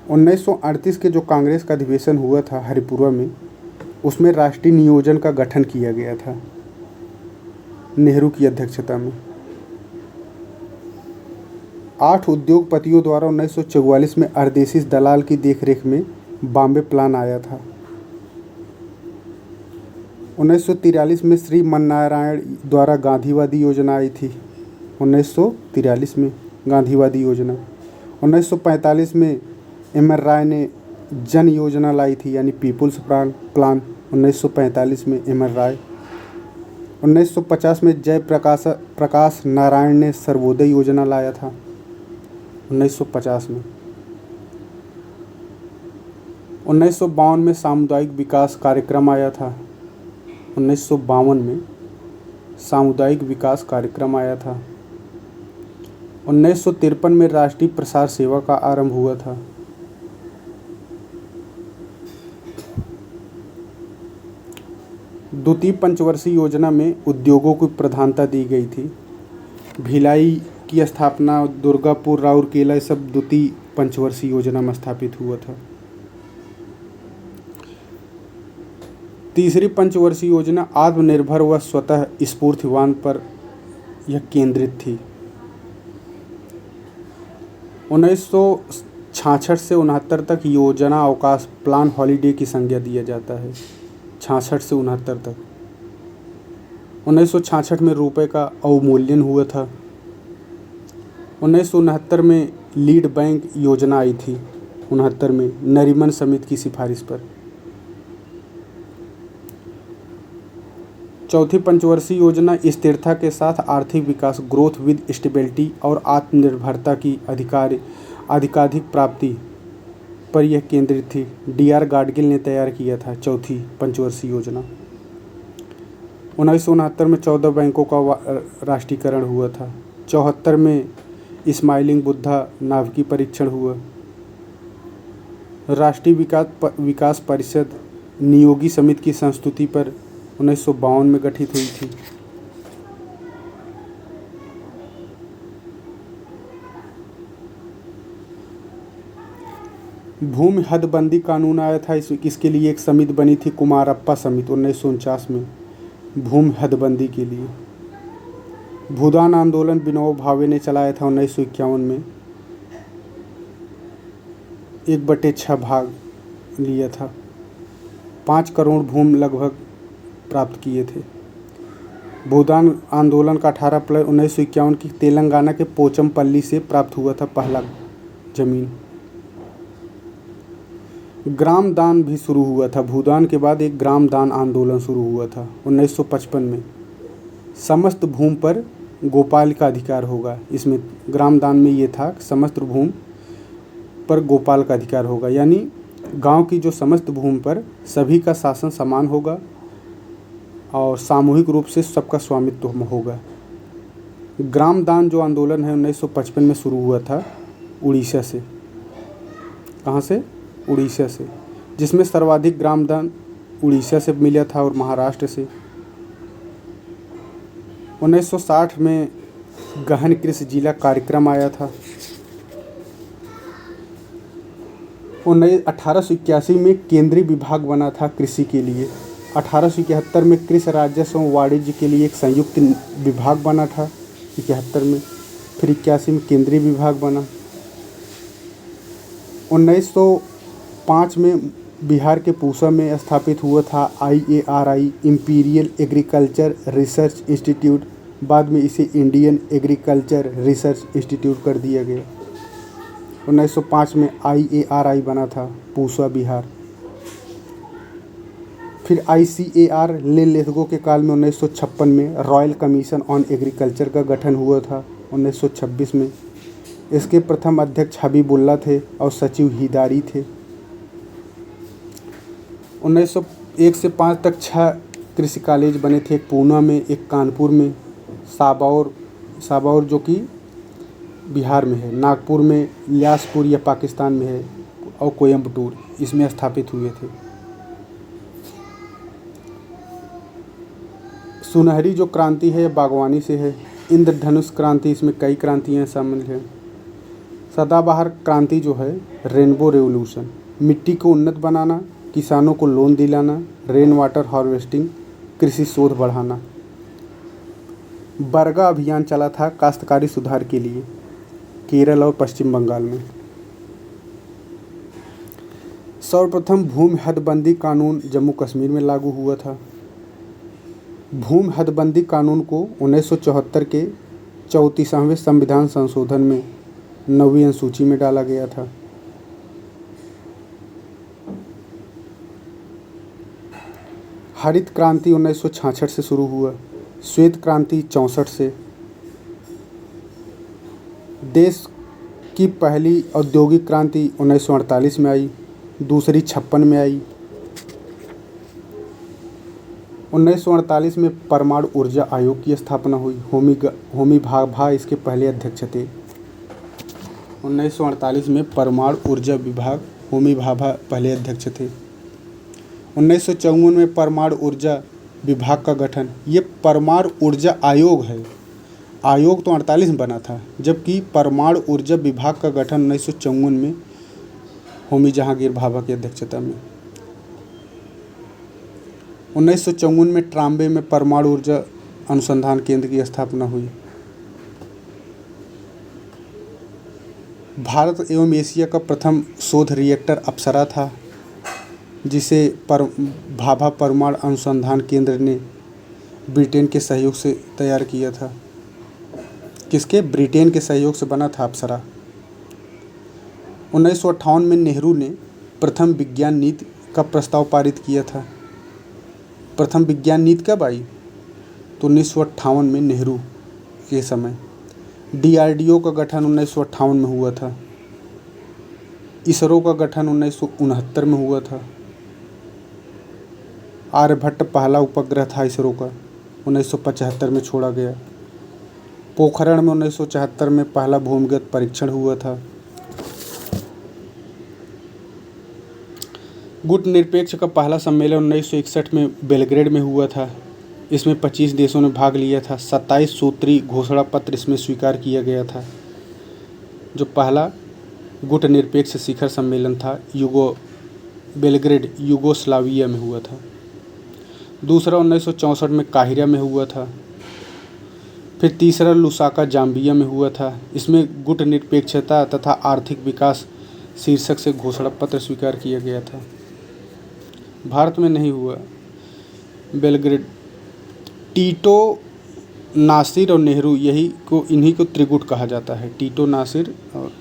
A: 1938 के जो कांग्रेस का अधिवेशन हुआ था हरिपुरा में, उसमें राष्ट्रीय नियोजन का गठन किया गया था नेहरू की अध्यक्षता में। 8 उद्योगपतियों द्वारा 1944 में अर्देशीस दलाल की देखरेख में बॉम्बे प्लान आया था। 1943 में श्री मननारायण द्वारा गांधीवादी योजना आई थी। 1943 में गांधीवादी योजना। 1945 में एम एन राय ने जन योजना लाई थी यानी पीपुल्स प्लान। 1945 में एम एन राय। 1950 में जयप्रकाश नारायण ने सर्वोदय योजना लाया था 1950 में। 1952 में सामुदायिक विकास कार्यक्रम आया था। 1952 में सामुदायिक विकास कार्यक्रम आया था। 1953 में राष्ट्रीय प्रसार सेवा का आरंभ हुआ था। द्वितीय पंचवर्षीय योजना में उद्योगों को प्रधानता दी गई थी। भिलाई की स्थापना, दुर्गापुर, राउरकेला, ये सब द्वितीय पंचवर्षीय योजना में स्थापित हुआ था। तीसरी पंचवर्षीय योजना आत्मनिर्भर व स्वतः स्फूर्तिवान पर यह केंद्रित थी। 1966 से 69 तक योजना अवकाश प्लान हॉलीडे की संज्ञा दिया जाता है। 66 से 69 तक। 1966 में रुपए का अवमूल्यन हुआ था। 1969 में लीड बैंक योजना आई थी। 69 में नरीमन समिति की सिफारिश पर। चौथी पंचवर्षीय योजना स्थिरता के साथ आर्थिक विकास, ग्रोथ विद स्टेबिलिटी और आत्मनिर्भरता की अधिकाधिक प्राप्ति पर यह केंद्रित थी। D.R. गाडगिल ने तैयार किया था चौथी पंचवर्षीय योजना। 1969 में 14 बैंकों का राष्ट्रीयकरण हुआ था। 74 में स्माइलिंग बुद्धा नाभिकीय परीक्षण हुआ। राष्ट्रीय विकास परिषद नियोगी समिति की संस्तुति पर 1952 में गठित हुई थी। भूमि हदबंदी कानून आया था, इसके लिए एक समिति बनी थी, कुमारप्पा समिति, 1949 में भूमि हदबंदी के लिए। भूदान आंदोलन विनोबा भावे ने चलाया था 1951 में, 1/6 भाग लिया था। 5 करोड़ भूमि लगभग प्राप्त किए थे। भूदान आंदोलन का 18/1951 की तेलंगाना के पोचमपल्ली से प्राप्त हुआ था पहला जमीन। ग्राम दान भी शुरू हुआ था। भूदान के बाद एक ग्राम दान आंदोलन शुरू हुआ था 1955 में। समस्त भूमि पर गोपाल का अधिकार होगा। इसमें ग्राम दान में ये था कि समस्त भूमि पर गोपाल का अधिकार होगा, यानी गांव की जो समस्त भूमि पर सभी का शासन समान होगा और सामूहिक रूप से सबका स्वामित्व होगा। ग्राम दान जो आंदोलन है 1955 में शुरू हुआ था उड़ीसा से। कहाँ से? उड़ीसा से, जिसमें सर्वाधिक ग्राम दान उड़ीसा से मिला था और महाराष्ट्र से। 1960 में गहन कृषि जिला कार्यक्रम आया था। 1881 में केंद्रीय विभाग बना था कृषि के लिए। 1871 में कृषि राजस्व एवं वाणिज्य के लिए एक संयुक्त विभाग बना था 71 में। फिर 81 में केंद्रीय विभाग बना। 1905 में बिहार के पूसा में स्थापित हुआ था IARI, imperial agriculture research institute. बाद में इसे इंडियन एग्रीकल्चर रिसर्च इंस्टीट्यूट कर दिया गया। 1905 में IARI बना था पूसा, बिहार। फिर ICAR लेथगो के काल में 1956 में रॉयल कमीशन ऑन एग्रीकल्चर का गठन हुआ था 1926 में। इसके प्रथम अध्यक्ष हबीबुल्ला थे और सचिव हिदारी थे। 1901 से 5 तक 6 कृषि कॉलेज बने थे, एक पूना में, एक कानपुर में, साबौर जो कि बिहार में है, नागपुर में, इलियासपुर या पाकिस्तान में है, और कोयम्बटूर, इसमें स्थापित हुए थे। सुनहरी जो क्रांति है बागवानी से है। इंद्रधनुष क्रांति, इसमें कई क्रांतियाँ शामिल हैं। सदाबहार क्रांति जो है रेनबो रेवोल्यूशन, मिट्टी को उन्नत बनाना, किसानों को लोन दिलाना, रेन वाटर हार्वेस्टिंग, कृषि शोध बढ़ाना। बरगा अभियान चला था काश्तकारी सुधार के लिए केरल और पश्चिम बंगाल में। सर्वप्रथम भूमि हदबंदी कानून जम्मू कश्मीर में लागू हुआ था। भूमि हदबंदी कानून को 1974 के 34वें संविधान संशोधन में 9वीं अनुसूची में डाला गया था। हरित क्रांति 1966 से शुरू हुआ, श्वेत क्रांति 64 से। देश की पहली औद्योगिक क्रांति 1948 में आई, दूसरी 56 में आई। 1948 में परमाणु ऊर्जा आयोग की स्थापना हुई। होमी भाभा इसके पहले अध्यक्ष थे। 1948 में परमाणु ऊर्जा विभाग, होमी भाभा पहले अध्यक्ष थे। 1954 में परमाणु ऊर्जा विभाग का गठन। ये परमाणु ऊर्जा आयोग है। आयोग तो 48 में बना था, जबकि परमाणु ऊर्जा विभाग का गठन 1954 में होमी जहांगीर भाभा की अध्यक्षता में। 1954 में ट्राम्बे में परमाणु ऊर्जा अनुसंधान केंद्र की स्थापना हुई। भारत एवं एशिया का प्रथम शोध रिएक्टर अप्सरा था, जिसे भाभा परमाणु अनुसंधान केंद्र ने ब्रिटेन के सहयोग से तैयार किया था। किसके? ब्रिटेन के सहयोग से बना था अप्सरा। 1958 में नेहरू ने प्रथम विज्ञान नीति का प्रस्ताव पारित किया था। प्रथम विज्ञान नीति कब आई? तो 1958 में नेहरू के समय। DRDO का गठन 1958 में हुआ था। इसरो का गठन 1969 में हुआ था। आर्यभट्ट पहला उपग्रह था इसरो का, 1975 में छोड़ा गया। पोखरण में 1974 में पहला भूमिगत परीक्षण हुआ था। गुटनिरपेक्ष का पहला सम्मेलन 1961 में बेलग्रेड में हुआ था। इसमें 25 देशों ने भाग लिया था। 27 सूत्री घोषणा पत्र इसमें स्वीकार किया गया था। जो पहला गुटनिरपेक्ष शिखर सम्मेलन था बेलग्रेड यूगोस्लाविया में हुआ था। दूसरा 1964 में काहिरा में हुआ था। फिर तीसरा लुसाका जाम्बिया में हुआ था। इसमें गुटनिरपेक्षता तथा आर्थिक विकास शीर्षक से घोषणा पत्र स्वीकार किया गया था। भारत में नहीं हुआ। बेलग्रेड टीटो, नासिर और नेहरू इन्हीं को त्रिगुट कहा जाता है। टीटो, नासिर और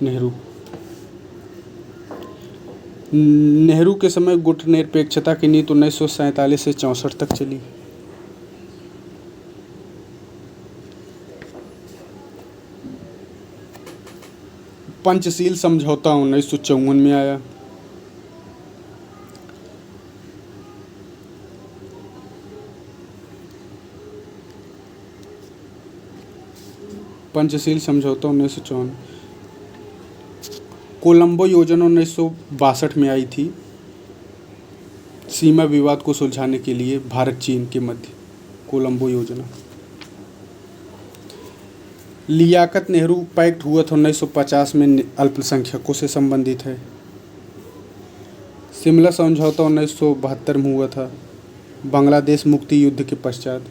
A: नेहरू। नेहरू के समय गुटनिरपेक्षता की नीति 1947 से 64 तक चली। पंचशील समझौता 1954 में आया। पंचशील समझौता 1954। कोलंबो योजना 1962 में आई थी, सीमा विवाद को सुलझाने के लिए भारत चीन के मध्य। कोलंबो योजना। लियाकत नेहरू पैक्ट हुआ था 1950 में, अल्पसंख्यकों से संबंधित है। शिमला समझौता 1972 में हुआ था, बांग्लादेश मुक्ति युद्ध के पश्चात।